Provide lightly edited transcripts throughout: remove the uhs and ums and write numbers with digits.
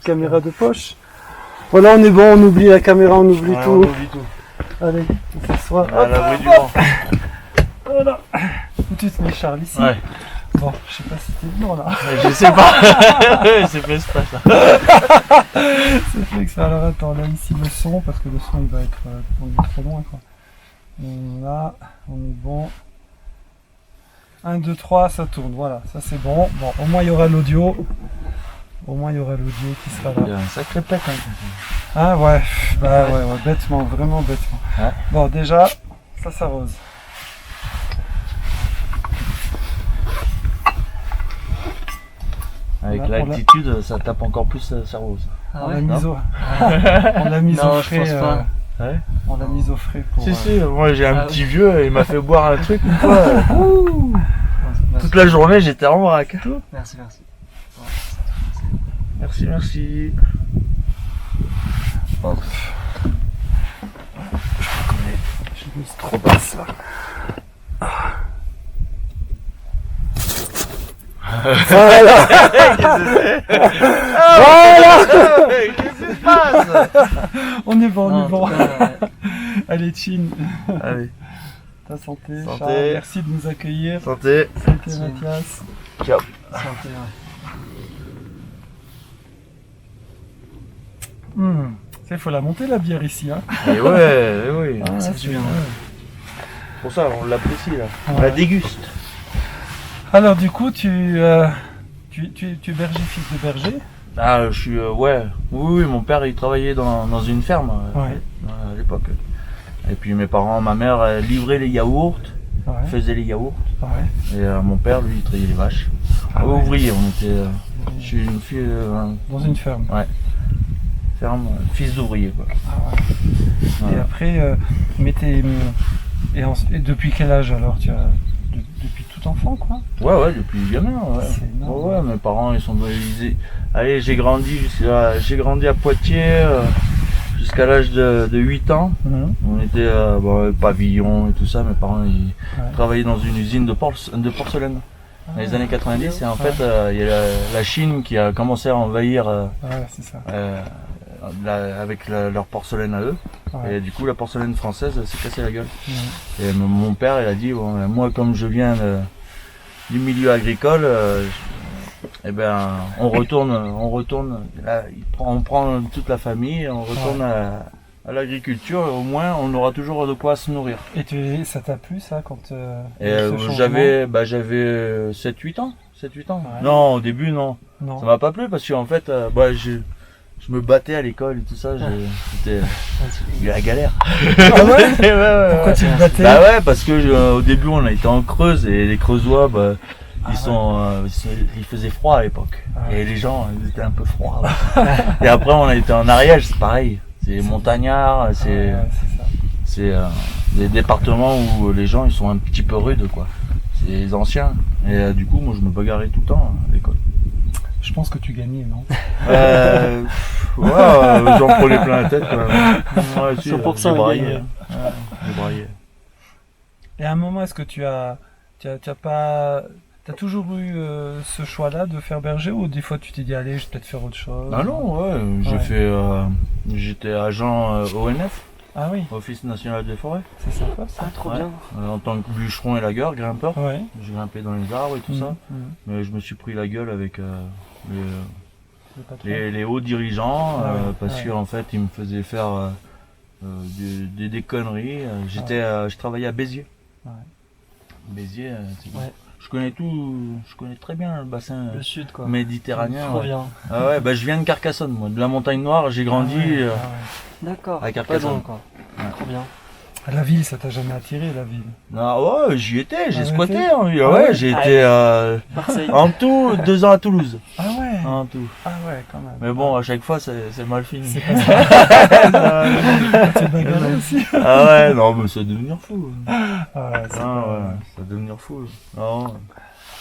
caméra de poche. Voilà, on est bon, on oublie la caméra, on oublie Ouais, tout. on oublie tout. Allez, on s'assoit. À l'abri du vent. Voilà. Tu te mets Charles ici. Ouais. Bon, je sais pas si t'es dedans là. Je sais pas. C'est fait exprès ça. C'est fait que ça. Alors attends, là ici le son, parce que le son il va être. On est trop loin quoi. Là, on est bon. 1, 2, 3, ça tourne, voilà, ça c'est bon. Bon, au moins il y aura l'audio. Au moins il y aura l'audio qui sera Il y là. a un sacré pet. Hein. Ah ouais, bah ouais, bêtement, vraiment bêtement. Ouais. Bon, déjà, ça s'arrose. Avec Voilà, l'altitude, ça tape encore plus sa rose. On l'a mise au... on l'a mise Non, au je frais. pense pas. Ouais. On l'a mise au frais pour. Si, moi j'ai un Ah petit vieux, il m'a fait boire un truc une fois. Merci, Toute la journée j'étais en vrac. merci. Merci. Hop. J'ai mis trop basse là. Voilà. Qu'est-ce qui se passe? On est bon, on Non, est bon. en tout cas, Allez, chin. Allez, Ta santé, Santé. Charles. Merci de nous accueillir. santé. Santé, Merci. Mathias. Ciao. santé, ouais. Il faut la monter la bière ici. Hein. Et ouais, oui. Ah, ça c'est fait du bien. Pour ça, on l'apprécie là. On Ouais. la déguste. Alors du coup, tu es berger, fils de berger. Ah, je suis. Ouais. Oui, mon père il travaillait dans une ferme Ouais. à l'époque. Et puis mes parents, ma mère livrait les yaourts, Ouais. faisait les yaourts. Ouais. Et mon père, lui, il trayait les vaches. Ah ouais. Ouvrier, on était. Je suis une fille. Dans une ferme. Ferme, fils d'ouvrier quoi. Ah ouais. Voilà. Et après, mais et depuis quel âge alors depuis tout enfant quoi. Ouais, depuis gamin, ouais. C'est énorme. Ouais, mes parents, ils sont allez, j'ai grandi à Poitiers jusqu'à l'âge de 8 ans. Mhm. On était pavillon et tout ça. Mes parents, ils Ouais. travaillaient dans une usine de porcelaine. Dans les années 90, et en fait, il y a la Chine qui a commencé à envahir Ouais, c'est ça. avec leur porcelaine à eux. Ouais. Et du coup, la porcelaine française s'est cassée la gueule. Mhm. Et mon père, il a dit, bon, moi, comme je viens du milieu agricole, eh ben, on retourne, là, on prend toute la famille, on retourne à l'agriculture, et au moins, on aura toujours de quoi se nourrir. Et ça t'a plu ça quand Et ce changement j'avais 7-8 ans. 7-8 ans. Ouais. Non, au début, non. Non. Ça m'a pas plu parce qu'en fait, je me battais à l'école et tout ça. C'était la galère. Ah ouais. Ouais. Pourquoi tu te battais? Bah ouais, parce que au début, on a été en Creuse et les Creusois, il faisait froid à l'époque. Ah ouais. Et les gens, ils étaient un peu froids. Et après, on a été en Ariège, c'est pareil. C'est montagnard, c'est Ouais, c'est ça. c'est des départements où les gens ils sont un petit peu rudes quoi. C'est les anciens. Et du coup moi je me bagarrais tout le temps à l'école. Je pense que tu gagnais, non? J'en prenais plein la tête quand même. Ouais, si, 100% j'ai braillé. gagné. Ouais, j'ai braillé. Et à un moment, est-ce que tu as toujours eu ce choix-là de faire berger ou des fois tu t'es dit allez, je vais peut-être faire autre chose? Ah non, ouais, j'ai Ouais. fait. J'étais agent ONF, Ah oui, Office National des Forêts, c'est sympa ça. Ah, trop Ouais. bien. en tant que bûcheron et lagueur, grimpeur. Ouais. J'ai grimpé dans les arbres et tout ça. Mhm. Mais je me suis pris la gueule avec Le patron. les hauts dirigeants Ah ouais, parce ouais. qu'en fait ils me faisaient faire des conneries. Je travaillais à Béziers. Ouais. Béziers, Ouais. je connais très bien le bassin Le sud, quoi. méditerranéen. Trop Ouais. bien. Ah ouais, bah je viens de Carcassonne, moi, de la Montagne Noire. J'ai grandi. Ah ouais, D'accord. À Pas Carcassonne. loin, quoi. Ouais. Trop bien. ah ouais. La ville, ça t'a jamais attiré la ville? Ah ouais, j'y étais, j'ai Ah, squatté. t'es- Hein. Ah ouais. J'ai Ah été Marseille. en tout 2 ans à Toulouse. Ah ouais. En tout. Ah ouais, quand même. Mais bon, à chaque fois c'est mal fini. C'est pas ça. Tu te bagarres aussi. Ah ouais, non, mais ça va devenir fou. Ah ouais, c'est Ah pas- ouais, ça va devenir fou. Non.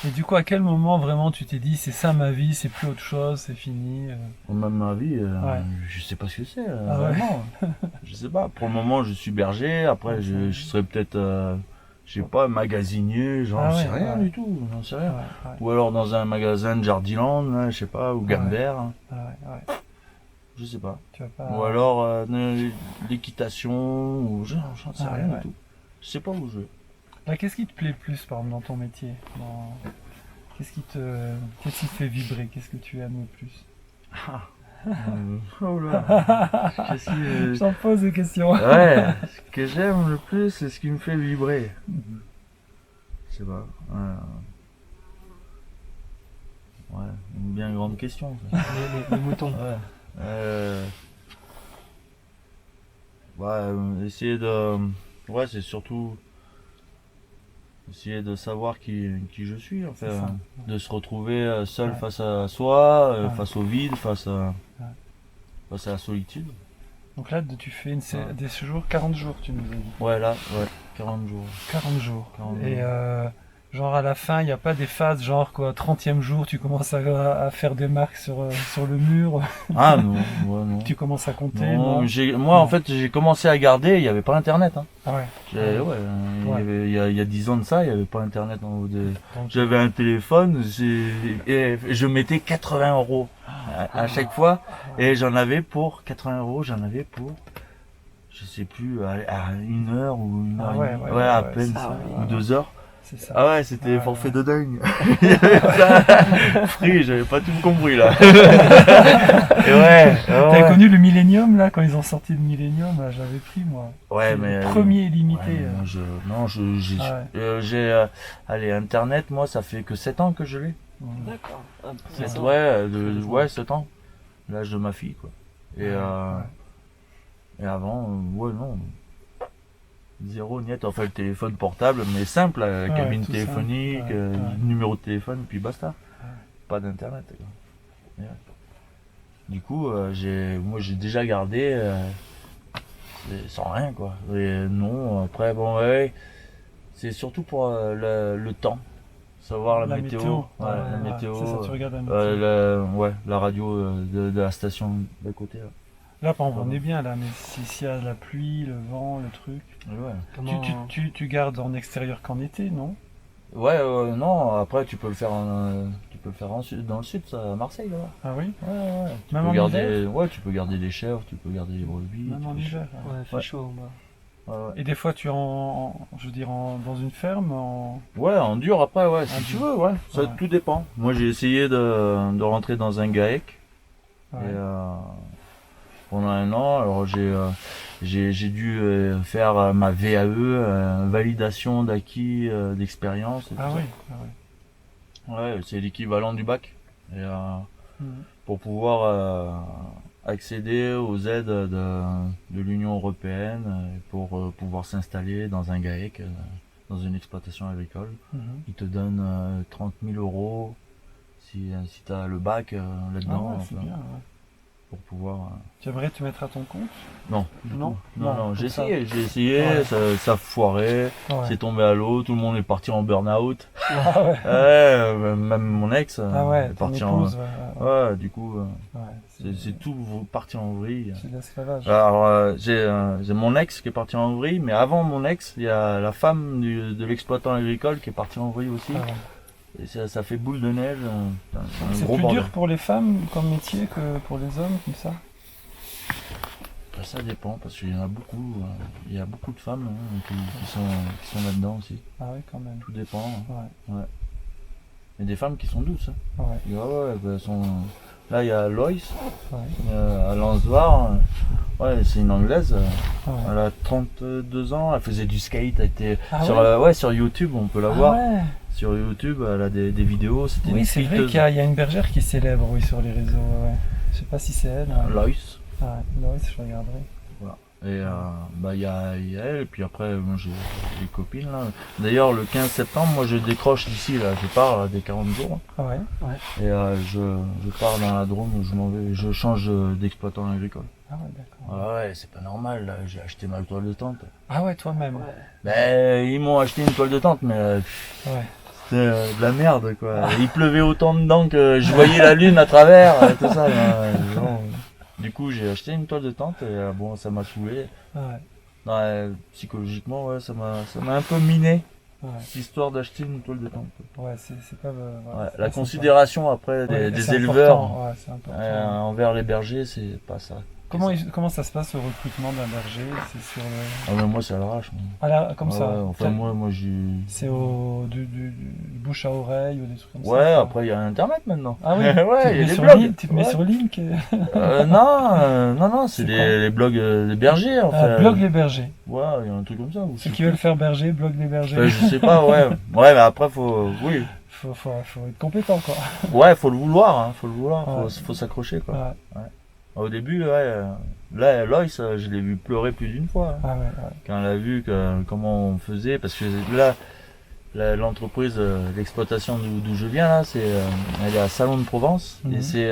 Et du coup, à quel moment vraiment tu t'es dit c'est ça ma vie, c'est plus autre chose, c'est fini? Même ma vie, Ouais. je sais pas ce que c'est, Ah ouais. vraiment. Je sais pas. Pour le moment, je suis berger. Après, je serai peut-être, je sais pas, magasinier. J'en Ah ouais, sais rien ouais. du tout. J'en sais Ouais, rien. ouais, Ou alors dans un magasin de Jardiland, là, je sais pas, ou Gambert. ouais, ouais. Je sais pas. Tu vas pas... Ou alors l'équitation, ou j'en sais Ah, rien ouais. du tout. Je sais pas où je vais. Là, qu'est-ce qui te plaît le plus, par exemple, dans ton métier? Qu'est-ce qui te fait vibrer? Qu'est-ce que tu aimes le plus? Oh là. Qu'est-ce qui, J'en pose des questions. Ouais, ce que j'aime le plus, c'est ce qui me fait vibrer. Je sais pas. Ouais, une bien grande question. Ça. Les moutons. Ouais. Essayer de. Ouais, c'est surtout. Essayer de savoir qui je suis, en fait. C'est ça. De se retrouver seul Ouais. face à soi, Ouais. face au vide, face à la solitude. Donc là, tu fais Ouais. des séjours, 40 jours, tu nous as dit. Ouais, là, ouais, 40 jours. 40 jours. 40 Et jours. genre à la fin, il n'y a pas des phases, genre quoi, 30e jour, tu commences à faire des marques sur le mur, Ah non, ouais, non. tu commences à compter, Non, non? moi, en Non. fait, j'ai commencé à garder, il n'y avait pas internet. Hein. Ah ouais. Ouais, il y a 10 ans de ça, il n'y avait pas internet. Donc, J'avais un téléphone, et je mettais 80 € à chaque fois, et j'en avais pour 80 €, je sais plus, à 1 heure ou 1 heure Ah et ouais, demie. ouais, à ouais, peine, c'est ça, ça, ou ouais. 2 heures. c'est ça. Ah ouais, c'était Ouais, forfait ouais. de dingue. Il y avait ça. Free, j'avais pas tout compris là. Et ouais, T'as connu le Millennium là, quand ils ont sorti le Millennium, là, j'avais pris moi. Ouais, C'est mais le premier ouais, illimité. mais moi, j'ai Ah ouais. allez, internet, moi ça fait que 7 ans que je l'ai. D'accord. Un peu C'est récent. Ouais, 7 ans. L'âge de ma fille quoi. Et Ouais. et avant ouais non. Zéro niet, enfin le téléphone portable mais simple, la Ouais, cabine tout téléphonique, simple. Ouais, ouais. numéro de téléphone puis basta. Ouais. Pas d'internet. Quoi. Et ouais. Du coup, j'ai déjà gardé sans rien quoi. Et non, après bon ouais, c'est surtout pour le temps, savoir la météo, Ouais, la ouais. météo, C'est ça, tu regardes la météo. la radio de la station d'à côté. Là. Là, par exemple, on Pardon. est bien là, mais s'il y a la pluie, le vent, le truc. Et ouais. Comment... Tu gardes en extérieur qu'en été, non? Ouais, non, après tu peux le faire dans le sud, ça, à Marseille là. Ah oui? Ouais. Tu Même peux en garder, hiver? ouais, tu peux garder les chèvres, tu peux garder les brebis. Même en hiver. Ouais, il fait Ouais. chaud. Bah. Ouais. Et des fois, tu es je veux dire, dans une ferme, Ouais, en dur après, ouais, si En tu dur. veux, ouais. Ça, Ouais. tout dépend. Moi, j'ai essayé de rentrer dans un GAEC. Ouais. Et, pendant 1 an, alors j'ai dû faire ma VAE, validation d'acquis d'expérience. et Ah tout oui. ça. Ah oui. Ouais, c'est l'équivalent du bac. Et, Mhm. pour pouvoir accéder aux aides de l'Union européenne, pour pouvoir s'installer dans un GAEC, dans une exploitation agricole. Mhm. Ils te donnent 30 000 € si tu as le bac Ah là-dedans. ouais, c'est enfin, bien. Ouais. pour pouvoir. Tu aimerais te mettre à ton compte? Non. Non. Non, j'ai pour ça. essayé, Ouais. ça foirait, Ouais. c'est tombé à l'eau, tout le monde est parti en burn-out. Ah ouais. Même mon ex Ah ouais, est ton parti épouse, en. ouais. Ouais, du coup, Ouais, c'est tout parti en vrille. c'est de l'esclavage. Alors, j'ai mon ex qui est parti en vrille, mais avant mon ex, il y a la femme de l'exploitant agricole qui est partie en vrille aussi. Ah ouais. Et ça fait boule de neige. C'est un C'est gros plus bordel. dur pour les femmes comme métier que pour les hommes, comme ça? Ben, ça dépend, parce qu'il y en a beaucoup. Il y a beaucoup de femmes qui sont là-dedans aussi. Ah oui, quand même. Tout dépend. Ouais. Il y a des femmes qui sont douces. Hein. Ouais. Ouais, elles sont... Là, il y a Loïs, Ouais. à Lanzoir. Ouais, c'est une Anglaise. Ouais. Elle a 32 ans. Elle faisait du skate. Elle était Ah sur, ouais? sur YouTube, on peut la Ah voir. ouais. Sur YouTube, elle a des vidéos. C'était Oui, une c'est vrai skateuse. qu'il y a une bergère qui est célèbre, oui, sur les réseaux. Ouais. Je sais pas si c'est elle. Ouais. Loïs. Ah, Loïs, je regarderai. Et il y a elle, et puis après, moi j'ai des copines là. D'ailleurs, le 15 septembre, moi je décroche d'ici, là, je pars des 40 jours. Ah ouais. Et je pars dans la Drôme, je change d'exploitant agricole. Ah ouais, d'accord. Ah ouais, c'est pas normal, là, j'ai acheté ma toile de tente. Ah ouais, toi-même. Ouais. Ben, ils m'ont acheté une toile de tente, mais Ouais. c'était de la merde quoi. Il pleuvait autant dedans que je voyais la lune à travers, tout ça. Non. Du coup, j'ai acheté une toile de tente et bon, ça m'a saoulé. Ouais. Ouais, psychologiquement, ouais, ça m'a un peu miné. Ouais, histoire d'acheter une toile de tente. ouais c'est pas. Ouais, c'est la pas considération après sympa. Ouais, des c'est éleveurs important, ouais, c'est important. envers les bergers, c'est pas ça. Comment ça se passe le recrutement d'un berger? C'est sur le. Ah, mais moi, c'est à l'arrache. Moi. Ah là, comme Ouais, ça. ouais, enfin, moi, j'ai. C'est du bouche à oreille ou des trucs comme ça. Ouais, quoi. après, il y a Internet maintenant. Ah oui. Ouais, il y a des sur blogs. Tu te mets Ouais. sur Link. Non, c'est C'est quoi les blogs des bergers, enfin. Blog les bergers. Ouais, il y a un truc comme ça. ou Ceux je qui veulent faire berger, blog les bergers. Enfin, je sais pas, ouais. Ouais, mais après, oui. Faut être compétent quoi. Ouais, faut le vouloir, hein. Faut le vouloir. Ouais. Faut s'accrocher, quoi. Ouais. Au début, ouais. Là, Loïs, je l'ai vu pleurer plus d'une fois. Hein. Ah ouais. Quand elle a vu comment on faisait, parce que là, l'entreprise, l'exploitation d'où je viens, là, elle est à Salon de Provence. Mhm. Et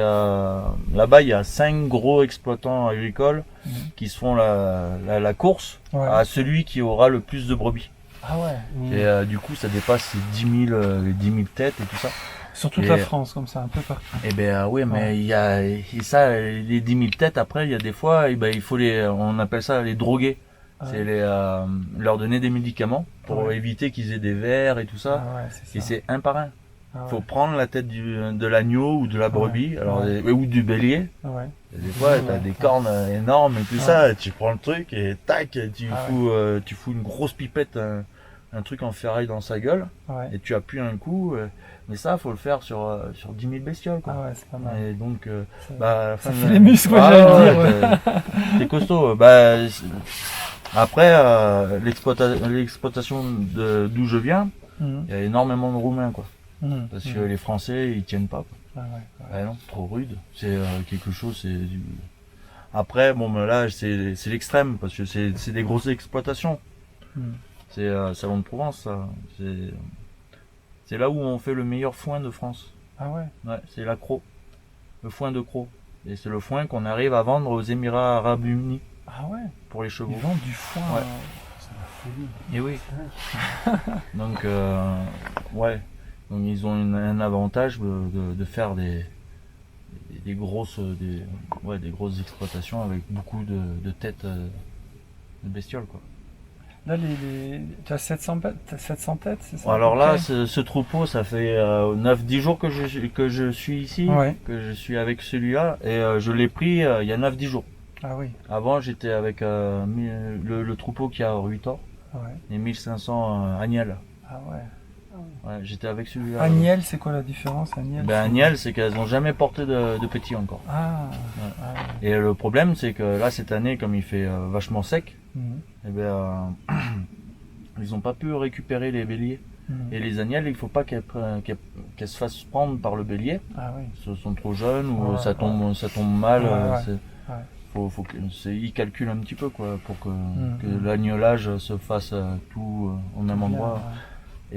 là-bas, il y a 5 gros exploitants agricoles Mhm. qui se font la course Ouais. à celui qui aura le plus de brebis. Ah ouais. Et du coup, ça dépasse les 10 000 têtes et tout ça. Sur toute Et- la France comme ça, un peu partout. Et ben oui, mais Ouais. il y a et ça, les 10 000 têtes, après, il y a des fois, et ben, il faut on appelle ça les droguer. Ouais. C'est leur donner des médicaments pour Ouais. éviter qu'ils aient des vers et tout ça. Ah ouais, c'est ça. Et c'est un par un. Ah ouais. Faut prendre la tête de l'agneau ou de la brebis, alors Ouais. ou du bélier. Ouais. Et des fois, Ouais. t'as des cornes énormes et tout Ouais. ça. Tu prends le truc et tac, tu Ah tu fous une grosse pipette, un truc en ferraille dans sa gueule Ouais. et tu appuies un coup. Mais ça, faut le faire sur 10 000 bestioles, quoi. Ah ouais, c'est pas mal. Et donc, Ça- à la fin ça de- fait les muscles, ouais, Ah j'allais ouais, dire, t'es costaud. Après, l'exploitation d'où je viens, Mhm. il y a énormément de Roumains, quoi. Mhm. Parce que les Français, ils tiennent pas, quoi. Ah ouais. Ah non, trop rude. C'est quelque chose, Après, bon, mais là, c'est l'extrême, parce que c'est des grosses exploitations. Mhm. C'est Salon de Provence, ça. C'est là où on fait le meilleur foin de France. Ah ouais. Ouais, c'est la Croc. Le foin de Croc. Et c'est le foin qu'on arrive à vendre aux Émirats Arabes Unis Ah ouais. pour les Ils chevaux. vendent du foin. Ouais. C'est la folie. Et oui. Donc, ouais. Donc, ils ont un avantage de faire des grosses, des grosses exploitations avec beaucoup de têtes de bestioles, quoi. Là, tu as 700 têtes, c'est ça? Alors à peu là, près ce troupeau, ça fait 9-10 jours que je suis ici, Ouais. que je suis avec celui-là, et je l'ai pris il y a 9-10 jours. Ah oui. Avant, j'étais avec le troupeau qui a 8 ans, Ouais. et 1500 Agnelles. Ah ouais. Ouais, j'étais avec celui-là. Agnelle, c'est quoi la différence? Agnelle, Ben, Agnelles, c'est qu'elles n'ont jamais porté de petits encore. Ah. Ouais. Ah ouais. Et le problème, c'est que là, cette année, comme il fait vachement sec, Mhm. eh ben, ils n'ont pas pu récupérer les béliers. Mhm. Et les agnelles, il faut pas qu'elles se fassent prendre par le bélier. Ah oui. Ils sont trop jeunes ou Ouais, ça tombe mal. Ouais, ouais. c'est- Ouais. faut ils calculent un petit peu, quoi, pour que Mhm. l'agnelage se fasse tout en un Bien, endroit. ouais.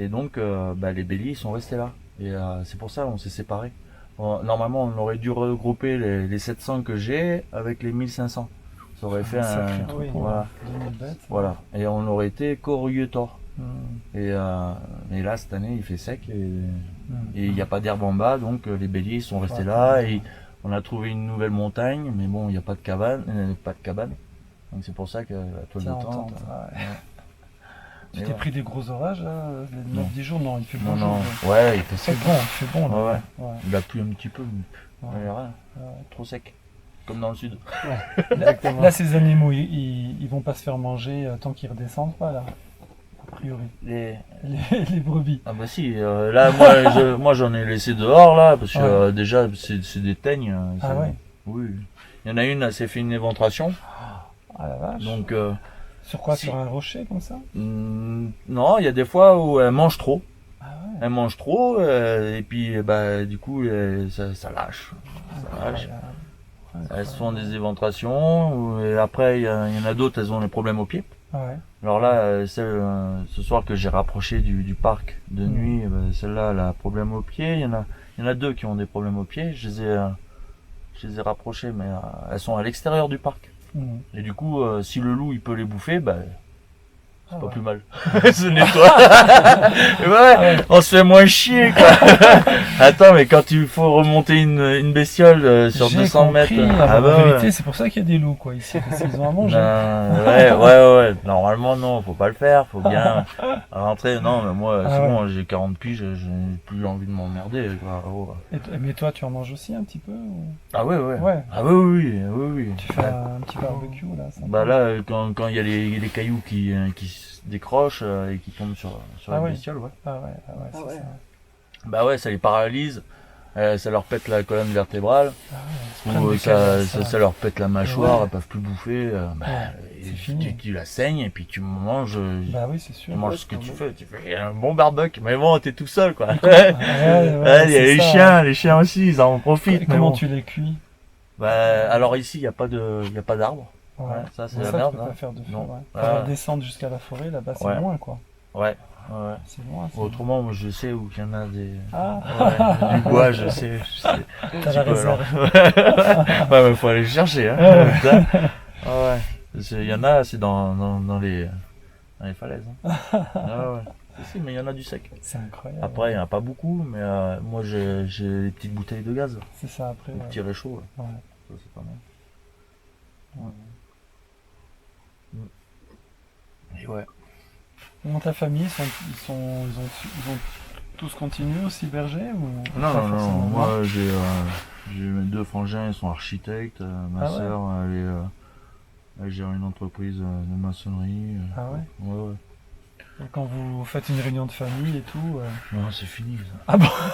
Et donc, les béliers, ils sont restés là. Et c'est pour ça on s'est séparés. Normalement, on aurait dû regrouper les 700 que j'ai avec les 1500. Ça aurait fait un sacré troupeau, truc, voilà. 2000 bêtes. Voilà. Et on aurait été Corrieux-Tor. Mhm. Et là, cette année, il fait sec et Mhm. il n'y a pas d'herbe en bas, donc les béliers ils sont restés Ouais, là. ouais. Et on a trouvé une nouvelle montagne, mais bon, il n'y a pas de cabane. Donc c'est pour ça que la toile Tiens, de en tente. tente, ouais. ouais. Tu Et t'es ouais. pris des gros orages là, les Non. 9-10 jours? Non, il fait beau Non, jour. non, mais- ouais, il fait C'est sec. bon, il fait bon là. Ouais, ouais. Ouais. Il a plu un petit peu, mais Ouais. il y a rien. Ouais. Trop sec. Comme dans le sud. Exactement. Là, ces animaux, ils vont pas se faire manger tant qu'ils redescendent pas là, a priori. Les... Les brebis. Ah bah si, là moi j'en ai laissé dehors là, parce que Ouais. déjà c'est des teignes. Ah ça- ouais. Oui. Il y en a une, elle s'est fait une éventration. Ah la vache. Donc Sur quoi? si. Sur un rocher comme ça? non, il y a des fois où elle mange trop. Ah ouais. Elle mange trop et puis du coup ça lâche. Ça lâche. Elles se font des éventrations et après il y en a d'autres, elles ont des problèmes aux pieds. Ouais. Alors là, ce soir que j'ai rapproché du parc de nuit, celle-là elle a un problème aux pieds. Il y en a deux qui ont des problèmes aux pieds. Je les ai rapprochées, mais elles sont à l'extérieur du parc. Mhm. Et du coup, si le loup il peut les bouffer, Ah c'est Ah pas ouais. plus mal. Se nettoie. Et ouais, on se fait moins chier, quoi. Attends, mais quand il faut remonter une bestiole sur J'ai 200 compris. mètres. Ah bah, en ouais. vérité, c'est pour ça qu'il y a des loups, quoi, ici, parce qu'ils ont à manger. Non, ouais. Normalement, non, faut pas le faire. Faut bien rentrer. Non, mais moi, Ah c'est ouais. bon, j'ai 40 piges, j'ai plus envie de m'emmerder, quoi. Oh. Mais toi, tu en manges aussi un petit peu ou... Ah ouais. Ouais. Ah oui. Tu fais un petit barbecue, là, sympa. Bah là, quand il y a les cailloux qui se décrochent et qui tombent sur Ah les ouais. bestioles, ouais. Ah ouais, c'est ouais. ça. Bah ouais, ça les paralyse, ça leur pète la colonne vertébrale, Ah ouais, ils se ou prennent des calaises, ça leur pète la mâchoire, Ouais. elles peuvent plus bouffer. Bah, Ouais, et c'est fini. tu la saignes et puis tu manges, Bah oui, c'est sûr. tu manges Ouais, ce que c'est tu bon. fais. Tu fais un bon barbecue, mais bon, t'es tout seul, quoi. Ouais, Ouais, il y a c'est les chiens aussi, ils en profitent. Et mais comment bon. tu les cuis? Bah, alors ici, il y a pas d'arbre. Ouais. Ouais, ça c'est Mais la ça, merde. tu peux hein. pas faire de feu, Non. ouais. Ah. Faudra descendre jusqu'à la forêt, là-bas, c'est Ouais. loin, quoi. Ouais. C'est loin, c'est Autrement, moi, je sais où il y en a des. Ah, Ouais, du bois, je sais. t'as la peu, alors. réserve. Ouais, mais faut aller le chercher, hein. Ouais. Ah ouais. Il y en a, c'est dans les falaises. Hein. Ah ouais. Si, mais il y en a du sec. C'est incroyable. Après, il n'y en a pas beaucoup, mais moi, j'ai les petites bouteilles de gaz. C'est ça, après. Les Ouais. petits réchauds. là. Ouais. Ça, c'est pas mal. Et ouais. Comment ta famille, ils ont tous continué aussi berger ou Non, pas non, non. forcément? Moi, j'ai mes deux frangins, ils sont architectes. Ma Ah ouais. sœur, elle gère une entreprise de maçonnerie. Ah ouais. Ouais. Et quand vous faites une réunion de famille et tout. Non, c'est fini. Ça. Ah bon. Ah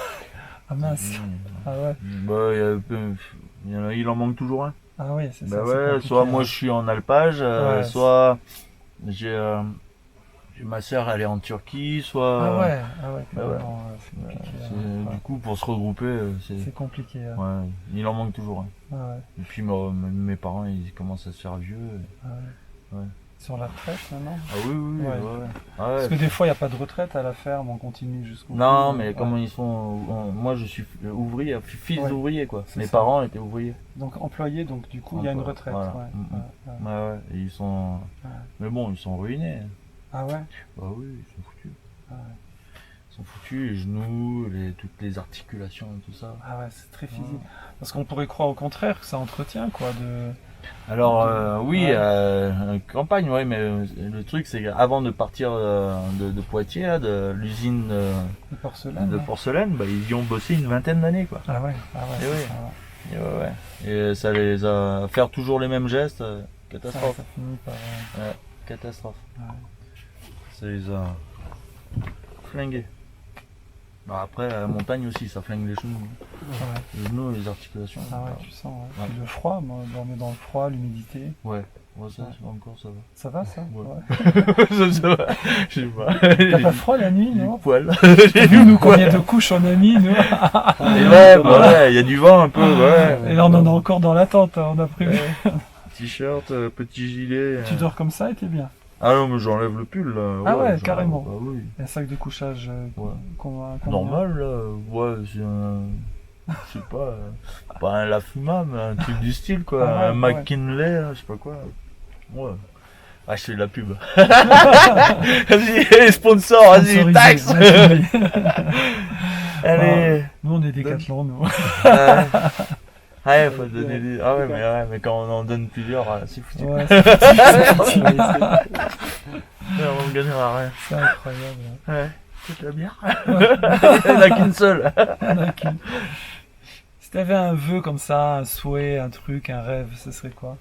C'est mince. fini. Ah ouais. Bah, il en manque toujours un. Ah ouais, c'est ça. Bah c'est ouais, compliqué, soit hein. moi je suis en alpage, Ouais, soit j'ai ma sœur elle est en Turquie, soit. Ah ouais, Bah ouais. carrément, ouais, c'est compliqué. Du coup, pour se regrouper, C'est compliqué. Ouais. ouais, il en manque toujours un. Ah ouais. Et puis mes parents ils commencent à se faire vieux. Ah ouais. Ouais. Sur la retraite maintenant. Ah oui, Ouais. ouais. Ah ouais. Parce que des fois, il n'y a pas de retraite à la ferme, on continue jusqu'au Non, bout, mais ouais. comment ils sont. Moi je suis ouvrier, fils Ouais. d'ouvrier quoi. C'est Mes ça. parents étaient ouvriers. Donc employé, donc du coup, il y a une Voilà. retraite. Voilà. Ouais. Mm, Ouais. Ouais, et ils sont. Ouais. Mais bon, ils sont ruinés. Ah ouais. Bah oui, ils sont foutus. Ah ouais. Ils sont foutus, les genoux, toutes les articulations et tout ça. Ah ouais, c'est très physique. Parce qu'on pourrait croire au contraire que ça entretient quoi de. Alors oui, Ouais. campagne, ouais, mais le truc c'est qu'avant de partir de Poitiers, là, de l'usine De porcelaine. de ouais. porcelaine, bah, ils y ont bossé une vingtaine d'années quoi. Ah ouais. Ah ouais. Eh c'est oui. ça, ouais. Et, ouais. Et ça les a faire toujours les mêmes gestes, Ça, catastrophe, ça finit par. catastrophe. Ouais. Ça les a flingués. Bah, après la montagne aussi, ça flingue les genoux, Ouais. les genoux, les articulations. Ah ouais, tu sens. Ouais. Ouais. Puis le froid, moi, dormir dans le froid, l'humidité. Ouais, ça Ouais. encore ça va. Ça va ça? Ouais. Ouais. Ça va. Je sais pas. T'as pas froid la nuit, Du non? poil. T'as vu nous combien de couches on a mis, nous? Et ouais, bah ouais, il y a du vent un peu, ouais. Et là on en a encore dans la tente, hein, on a prévu. T-shirt, petit gilet. Tu dors comme ça et t'es bien. Ah non, mais j'enlève le pull là. Ah ouais, j'enlève- carrément. Bah oui. Et un sac de couchage Ouais. combien? Normal là, ouais, c'est un. Je sais pas, pas un Lafuma, mais un truc du style quoi. Ah ouais, un ouais. McKinley, je sais pas quoi. Ouais. Ah, je fais de la pub. Vas-y, sponsor, vas-y, Sponsorisé, taxe. Mathieu. Allez. Nous on est Décathlon, nous. Ouais, faut donner des. Ah ouais, mais quand on en donne plusieurs, c'est foutu. Ouais, c'est foutu. On ne gagnera rien. C'est incroyable. Ouais. C'est la bière. Il n'y en a qu'une seule. Il y en a qu'une. Si t'avais un vœu comme ça, un souhait, un truc, un rêve, ce serait quoi?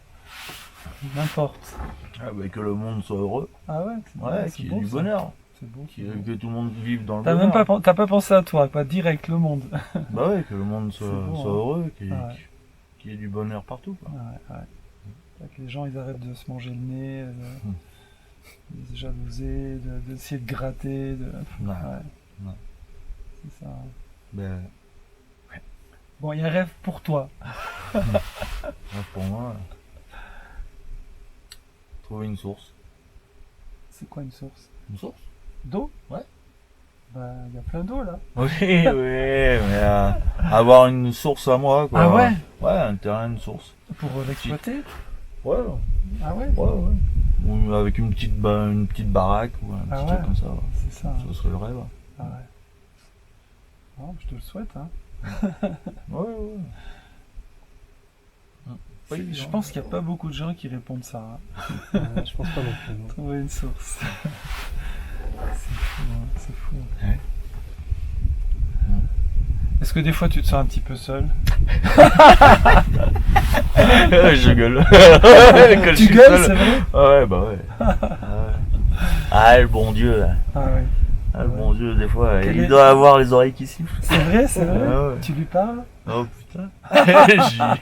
N'importe. Ah bah, que le monde soit heureux. Ah ouais, c'est Ouais, c'est qu'il y ait beau, du ça. bonheur. C'est beau. Que tout le monde vive dans le T'as bonheur. même t'as pas pensé à toi, quoi, direct, le monde. Bah ouais, que le monde soit, C'est beau, soit hein. heureux, qu'il y ait- Ouais. qu'il y ait du bonheur partout. Quoi. Ouais. Que les gens ils arrêtent de se manger le nez, de se jalouser, d'essayer de gratter. Ouais. Ouais. C'est ça. Ben, Bon, il y a un rêve pour toi. là, pour moi, trouver une source. C'est quoi une source? Une source? D'eau? Ouais. Bah, il y a plein d'eau là. Oui, oui, mais avoir une source à moi, quoi. Ah ouais? Ouais, un terrain, une source. Pour l'exploiter? Ouais, Ah ouais, ouais, ouais. Ou avec une petite baraque ou un Ah petit ouais. truc comme ça. c'est ça. Ça serait le rêve. Ah ouais. Bon, je te le souhaite. Hein. Ouais, ouais. Pas Je évident. pense qu'il n'y a pas beaucoup de gens qui répondent ça. Hein. Je pense pas non plus. non. Trouver une source. C'est fou, hein, c'est fou. Ouais. Est-ce que des fois tu te sens un petit peu seul? Je gueule. Quand je Tu suis gueules, seul. c'est vrai? Ah ouais, bah ouais. Ah, ouais. Ah, le bon Dieu. Là. Ah ouais. Ah, le bon Dieu, des fois, Quel il est- doit avoir les oreilles qui sifflent. C'est vrai, c'est vrai. Ah ouais. Tu lui parles? Oh putain.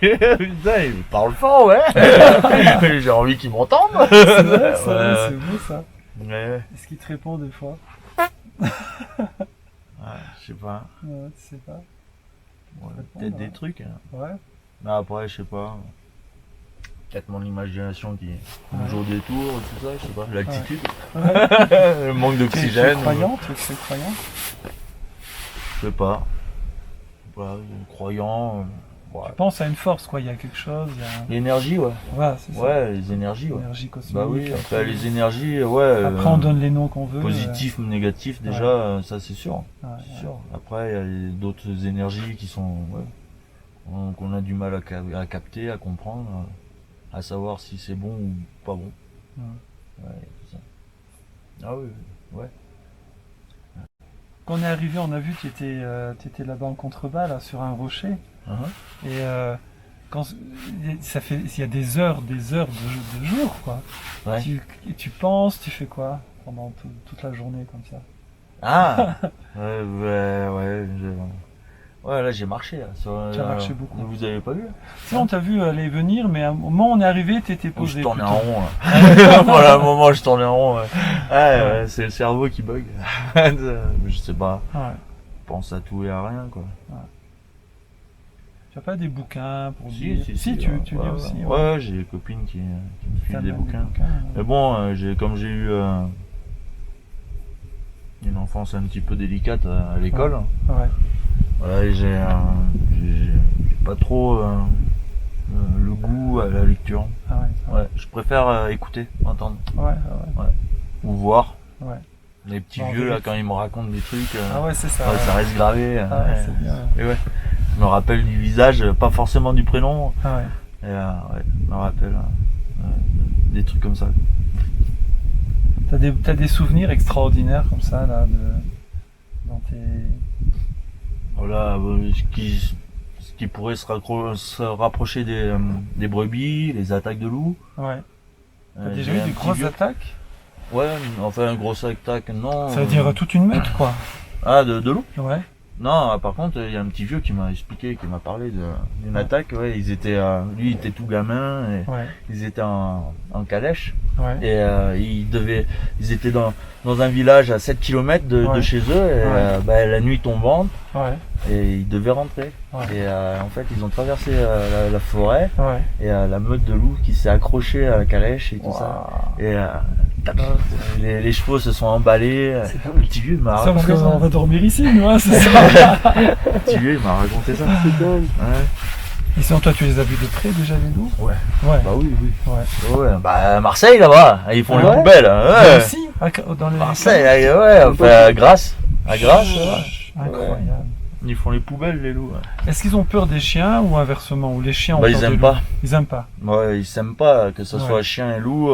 Putain, il parle fort, ouais. J'ai envie qu'il m'entende. C'est vrai, c'est vrai, Ouais. c'est beau ça. Ouais. Est-ce qu'il te répond des fois? Ouais, je sais pas. Ouais, tu sais pas. Ouais, Répondre, peut-être ouais. des trucs. Hein. Ouais. Mais après, je sais pas. Peut-être mon imagination qui Ouais. joue des tours, tout ça, je sais pas. L'altitude. Ouais. Le manque Tu es d'oxygène. croyant? Tu es croyant? Je sais pas. Voilà, croyant. Ouais. Tu penses à une force, quoi. Il y a quelque chose. Il y a... L'énergie, ouais. Voilà, c'est ça. Ouais, les énergies, ouais. Énergie cosmique. Bah oui, après, après, les énergies, ouais. après, on donne les noms qu'on veut. Positif ou négatif, déjà, ça c'est sûr. Ouais, C'est ouais. sûr. Après, il y a d'autres énergies qui sont. Ouais, qu'on a du mal à capter, à comprendre, à savoir si c'est bon ou pas bon. Ouais. Ouais, c'est ça. Ah oui, ouais. Quand on est arrivé, on a vu que tu étais là-bas en contrebas, là, sur un rocher. Uh-huh. Et quand ça fait, il y a des heures de jour, quoi. Ouais. Tu penses, tu fais quoi pendant toute la journée comme ça? Ah ouais, là j'ai marché. Là, Tu as marché beaucoup. Vous avez pas vu? Si on t'a vu aller venir, mais au moment où on est arrivé, t'étais Où posé. je tournais en plutôt. rond. Là. Voilà, un moment je tournais en rond. Ouais. Ouais, c'est le cerveau qui bug. Je sais pas. Ouais. Je pense à tout et à rien, quoi. Tu as pas des bouquins pour Si, lire? tu lis ouais, aussi. Ouais, j'ai des copines qui me filent T'as des même bouquins. Mais bon, comme j'ai eu une enfance un petit peu délicate à l'école, Ouais. voilà, et j'ai pas trop le goût à la lecture. Ah ouais. Ouais, je préfère écouter, entendre Ouais. ou voir. Ouais. Les petits Bon, vieux là, vérifie. quand ils me racontent des trucs, Ah ouais, c'est ça. ouais, ça reste gravé. Ah ouais, c'est bien. Et ouais, je me rappelle du visage, pas forcément du prénom. Ah ouais. Et ouais, je me rappelle des trucs comme ça. T'as des souvenirs extraordinaires comme ça, là, dans tes... Voilà, ce qui pourrait se rapprocher des brebis, les attaques de loups. Ouais. T'as déjà j'ai eu un des petit grosses vieux- attaques? Ouais, enfin, une grosse attaque, non. Ça veut dire toute une meute, quoi. Ah, de loups? Ouais. Non, par contre, il y a un petit vieux qui m'a expliqué, qui m'a parlé d'une Ouais. attaque. Ouais, lui, il était tout gamin, et Ouais. ils étaient en calèche. Ouais. Et ils étaient dans un village à 7 km de Ouais. chez eux, et la nuit tombante, Ouais. et ils devaient rentrer. Ouais. Et en fait, ils ont traversé la forêt, Ouais. et la meute de loups qui s'est accrochée à la calèche et tout ça. Waouh. Et tac, Ouais. les chevaux se sont emballés. C'est Le petit vieux il m'a Ça, parce raconté qu'on ça. va dormir ici, nous, hein, c'est ça. Le petit vieux il m'a raconté ça. C'est dingue. Ouais. Et sinon, toi, tu les as vus de près, déjà, les loups? Ouais. Ouais. Bah oui. Ouais. Ouais. Bah à Marseille là-bas, ils font Ah les ouais poubelles. Hein, Toi ouais. aussi, dans les... Marseille, ouais, enfin, à Grasse. À Grasse, ouais. Incroyable. Ils font les poubelles, les loups. Ouais. Est-ce qu'ils ont peur des chiens ou inversement? Ou les chiens ont Bah, peur ils des aiment loups? pas. Ils aiment pas. Ouais, ils s'aiment pas, que ce Ouais. soit chien et loup.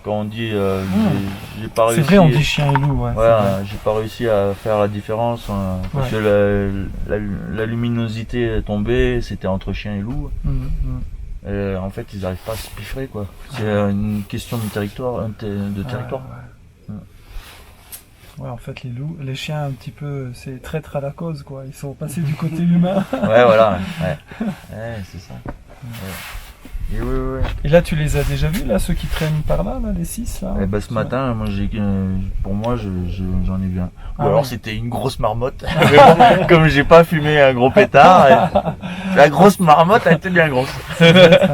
Quand on dit, j'ai pas réussi. C'est vrai, on dit chien et loup, ouais. Ouais, c'est vrai. j'ai pas réussi à faire la différence parce Ouais. que la luminosité est tombée, c'était entre chien et loup. Et en fait, ils arrivent pas à se piffrer, quoi. C'est une question de territoire. Territoire. Ouais, en fait, les chiens, un petit peu, c'est traître à la cause, quoi. Ils sont passés du côté humain. Ouais, voilà. Ouais, c'est ça. Ouais. Et ouais. Et là, tu les as déjà vus, là, ceux qui traînent par là, les 6, là? Et bah, ce matin, moi, pour moi, j'en ai vu un. Ou Ah alors ouais. c'était une grosse marmotte. Mais bon, comme j'ai pas fumé un gros pétard, la grosse marmotte a été bien grosse. Ça doit être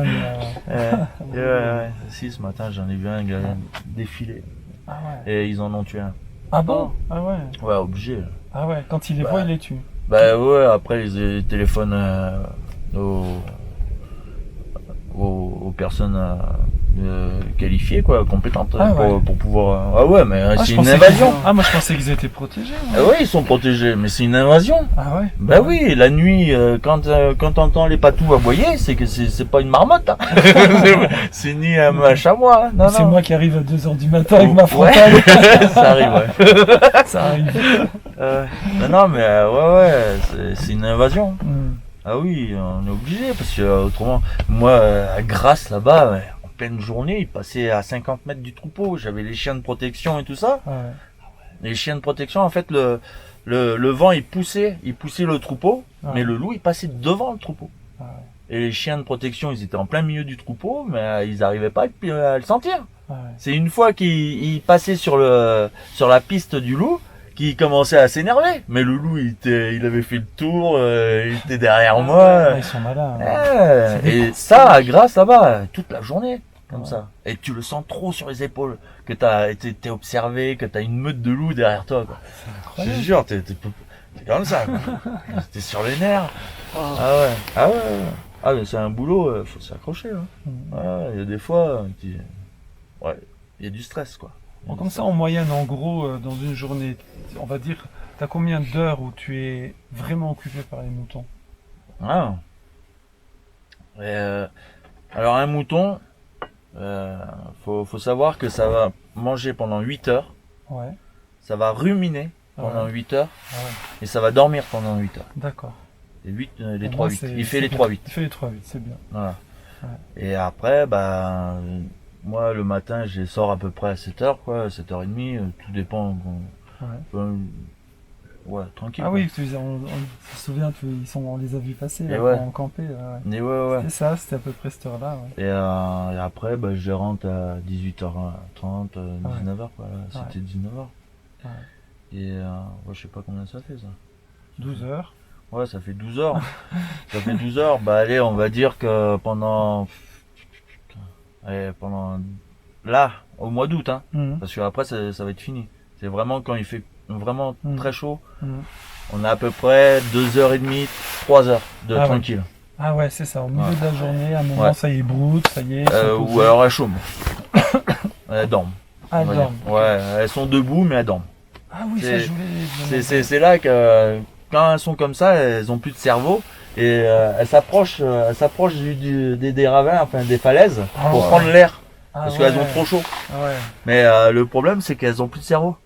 Ouais. Si, ce matin, j'en ai vu un gars défiler. Ah ouais. Et ils en ont tué un. Ah bon? Ah ouais. Ouais, obligé. Ah ouais, quand ils les Bah. voient, ils les tuent. Bah ouais, après ils téléphonent aux personnes qualifiées, quoi, compétentes, Ah ouais. pour pouvoir. Ah ouais, mais Ah, c'est je une pensais invasion. moi je pensais qu'ils étaient protégés. moi. Oui, ils sont protégés, mais c'est une invasion. Ah ouais. Bah oui, la nuit, quand t'entends les patous aboyer, c'est que c'est pas une marmotte. Hein. C'est ni un chamois. Hein. Non, C'est non. moi qui arrive à 2h du matin avec ma Ouais. frontale. Ça arrive, ouais. Ça arrive. Non, mais c'est une invasion. Hmm. Ah oui, on est obligé, parce que autrement, moi, à Grasse, là-bas, ouais, en pleine journée, ils passaient à 50 mètres du troupeau. J'avais les chiens de protection et tout ça. Ah ouais. Les chiens de protection, en fait, le vent, il poussait le troupeau, Ah. mais le loup, il passait devant le troupeau. Ah ouais. Et les chiens de protection, ils étaient en plein milieu du troupeau, mais ils n'arrivaient pas à le sentir. Ah ouais. C'est une fois qu'ils passaient sur la piste du loup, qu'ils commençaient à s'énerver. Mais le loup, il avait fait le tour, il était derrière moi. Ah, ils sont malins. Et ça, à Grasse, là-bas, toute la journée, comme Ouais. ça. Et tu le sens trop sur les épaules, que t'es observé, que t'as une meute de loups derrière toi, quoi. Je te jure, t'es comme ça, quoi. T'es sur les nerfs. Ah ouais, ah ouais, ouais. Ah mais c'est un boulot, faut s'accrocher, hein. Hmm. Ouais, il y a des fois, ouais, il y a du stress, quoi. Bon, comme ça, en moyenne, en gros, dans une journée, on va dire, t'as combien d'heures où tu es vraiment occupé par les moutons? Ah. Alors un mouton, faut savoir que ça va manger pendant 8 heures, Ouais. ça va ruminer pendant Ouais. 8 heures, Ah ouais. et ça va dormir pendant 8 heures. D'accord. Les Pour moi, 3-8. c'est- Il fait c'est les bien. 3-8. Il fait les 3-8, c'est bien. Voilà. Ouais. Et après, bah, moi, le matin, je les sors à peu près à 7h, quoi, 7h30, tout dépend. Bon, Ouais. ouais, tranquille. Ah quoi. oui, on se souvient, on les a vus passer Et là, ouais. quand on campait. Ouais. Mais ouais. C'était ça, c'était à peu près cette heure-là. Ouais. Et après, bah, je rentre à 18h30, 19h, quoi. Là, c'était 19h. Ouais. Et ouais, je sais pas combien ça fait, ça. 12 heures. Ouais, ça fait 12 heures. Ça fait 12 heures. Bah, allez, on va dire que pendant là, au mois d'août, hein. Mhm. Parce que après, ça va être fini. C'est vraiment quand il fait vraiment très chaud. Mhm. On a à peu près 2h30, 3 heures de Ah ouais. tranquille. Ah ouais, c'est ça, au milieu Ouais. de la journée, à un moment, Ouais. ça y est, broute, ça y est. ils sont Ou posés. alors elles chôment. Elles dorment. Ah, on va dorment. dire. Ouais, elles sont debout, mais elles dorment. Ah oui, ça, C'est- je voulais. C'est là que quand elles sont comme ça, elles ont plus de cerveau et elles s'approchent des ravins, enfin des falaises, Ah pour ouais. prendre l'air Ah parce ouais. qu'elles ont trop chaud. Ah ouais. Mais le problème, c'est qu'elles ont plus de cerveau.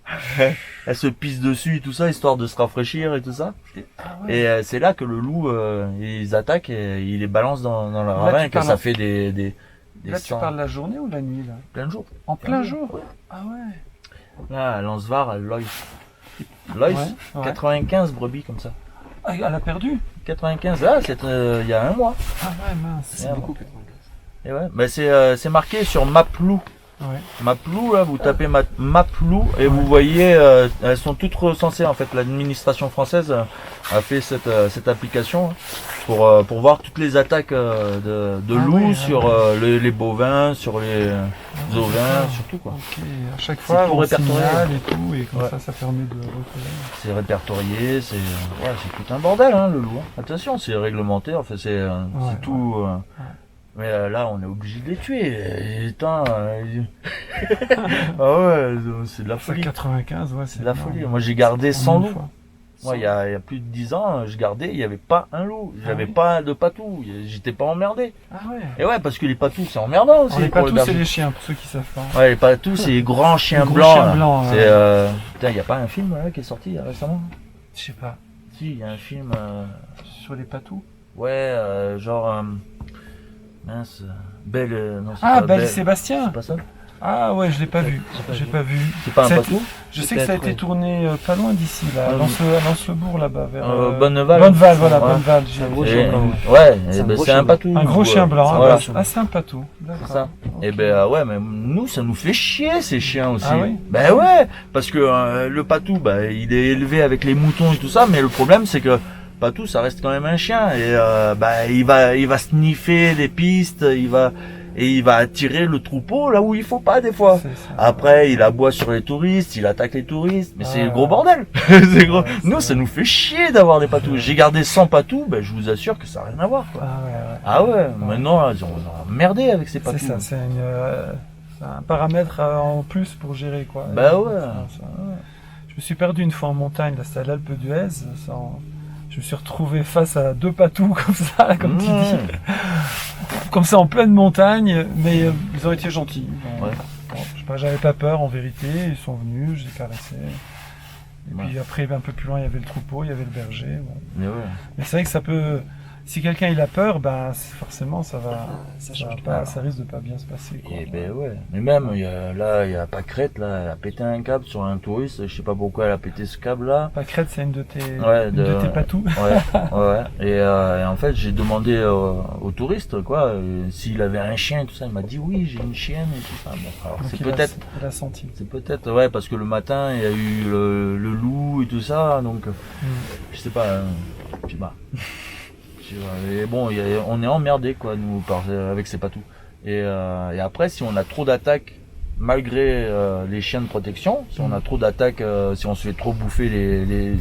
Elles se pissent dessus et tout ça, histoire de se rafraîchir et tout ça. Ah ouais. Et c'est là que le loup, ils attaquent et il les balance dans le Là, ravin tu et que parles ça en- fait des Là, tu sangs parles la journée ou la nuit, là? plein de jours. En plein Ouais. jour? Ah ouais. Là, à Lansvar, à Loïs. Loïs, Ouais. 95 brebis comme ça. Ah, elle a perdu? 95, là, c'est il y a un mois. Ah ouais, mince. C'est C'est beaucoup, 95. Et ouais, mais c'est marqué sur Maplou. Ouais. Maplou, là, vous tapez Maplou et vous voyez, elles sont toutes recensées en fait. L'administration française a fait cette application pour voir toutes les attaques de Ah loups ouais, sur les bovins, sur les ovins, d'accord. surtout quoi. Ok, à chaque fois, tout on répertorié. signale et tout, et comme Ouais. ça permet de repérer. C'est répertorié, c'est tout un bordel hein, le loup. Hein. Attention, c'est réglementé, enfin c'est Ouais, tout. Mais là, on est obligé de les tuer. Et, putain, ah ouais, c'est de la Ça, folie. 95, ouais, C'est de la énorme. folie. Moi, j'ai gardé 100 Combien de loups. fois? Moi, il y a plus de 10 ans, je gardais, il n'y avait pas un loup. J'avais oui. pas de patou. J'étais pas emmerdé. Ah ouais. Et ouais, parce que les patous, c'est emmerdant aussi. Alors, les pour patous, le c'est berger. les chiens, pour ceux qui savent pas. Ouais, les patous, c'est les grands chiens gros blancs. chiens là. blancs, C'est, ouais. putain, il n'y a pas un film là, qui est sorti récemment? Je sais pas. Si, il y a un film, Sur les patous. ouais, genre, mince, Belle, non, c'est Ah, pas Belle et Belle. Sébastien. C'est pas ça? Ah ouais, je l'ai pas vu. J'ai pas vu. C'est pas un Ça a patou? Je sais que ça a été Peut-être, tourné pas loin d'ici, là, Ah, à Lancebourg, là-bas, vers. Bonneval. Bonneval, voilà, Ouais. Bonneval. C'est un j'ai- gros Et- chien blanc. Ouais, C'est un gros c'est un chien patou. Un gros chien blanc. Voilà. Ah, c'est un patou. D'accord. C'est ça. Ok. Et ben ouais, mais nous ça nous fait chier ces chiens aussi. Ah oui Ben ouais, parce que le patou, bah il est élevé avec les moutons et tout ça, mais le problème c'est que patou ça reste quand même un chien et bah il va sniffer les pistes, il va et il va attirer le troupeau là où il faut pas des fois. C'est ça. Après, il aboie sur les touristes, il attaque les touristes, mais c'est Ah, le gros bordel. C'est gros. Ouais, c'est Nous, ça nous fait chier d'avoir des patous. J'ai gardé 100 patous, ben, je vous assure que ça n'a rien à voir, quoi. Ah ouais, ouais. Ah ouais, maintenant, là, on a merdé avec ces patous. C'est ça, c'est un paramètre en plus pour gérer, quoi. Bah ouais. Ouais. Je me suis perdu une fois en montagne, là, c'était à l'Alpe d'Huez. Je me suis retrouvé face à 2 patous comme ça, là, comme tu dis. Comme ça en pleine montagne, mais ils ont été gentils. Bon, Ouais. bon, je sais pas, j'avais pas peur en vérité, ils sont venus, je les caressais. Et Ouais. puis après, un peu plus loin, il y avait le troupeau, il y avait le berger. Bon. Mais ouais. Mais c'est vrai que ça peut... Si quelqu'un il a peur, ben forcément ça va, Ça ça va change pas, ça risque de pas bien se passer, quoi. Et ben ouais. Mais même, il y a Pâquerette, là, elle a pété un câble sur un touriste, je sais pas pourquoi elle a pété ce câble là. Pâquerette, c'est une de tes, Ouais, une de tes patous. Ouais. Et en fait, j'ai demandé au touriste, quoi, s'il avait un chien et tout ça. Il m'a dit oui, j'ai une chienne et tout ça. Bon, alors, Donc c'est il a- peut-être, il a senti. c'est peut-être, ouais, parce que le matin, il y a eu le loup et tout ça, donc, je sais pas, je sais pas. Et bon, on est emmerdé, quoi, nous, avec ces patous. Et après, si on a trop d'attaques, malgré les chiens de protection, si on a trop d'attaques, si on se fait trop bouffer les Les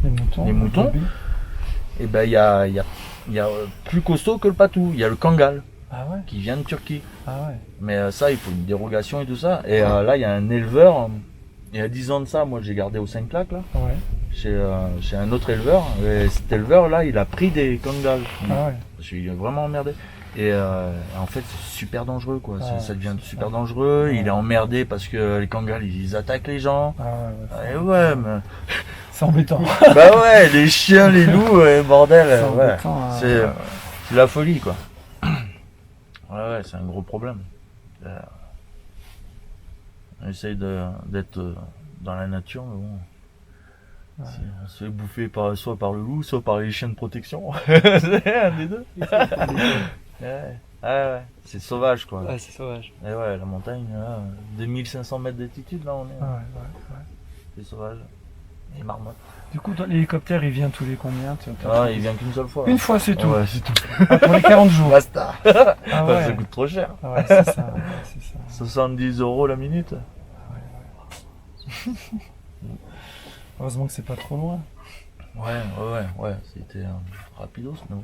moutons. moutons. et ben il y a plus costaud que le patou. Il y a le kangal Ah ouais. qui vient de Turquie. Ah ouais. Mais ça, il faut une dérogation et tout ça. Et là, il y a un éleveur. Il y a 10 ans de ça, moi, j'ai gardé au 5 lacs, là, Ouais. chez un autre éleveur. Et cet éleveur-là, il a pris des kangals. Ah ouais. Je suis vraiment emmerdé. Et en fait, c'est super dangereux, quoi. Ah, Ça devient super ouais. dangereux. Ouais. Il est emmerdé parce que les kangals, ils attaquent les gens. Ah ouais. Et ouais, mais... C'est embêtant. bah ouais, les chiens, les loups, bordel. C'est Ouais. embêtant, hein. C'est Ouais. c'est la folie, quoi. Ouais, c'est un gros problème. On essaye d'être dans la nature, mais bon. Ouais. On se fait bouffer soit par le loup, soit par les chiens de protection. C'est un des deux. Ouais, c'est sauvage, quoi. Ouais, c'est sauvage. Et ouais, la montagne, là, 2500 mètres d'altitude, là, on est. Ouais. C'est sauvage. Et marmotte. Du coup, l'hélicoptère, il vient tous les combien Ah, il vient qu'une seule fois. Une fois, c'est tout. Ouais, c'est tout. Ah, pour les 40 jours. Basta. Ah Ça ouais. coûte trop cher. Ah ouais, c'est ça. Ouais, c'est ça. 70 € la minute. Heureusement que c'est pas trop loin. Ouais. C'était rapidos, mais bon.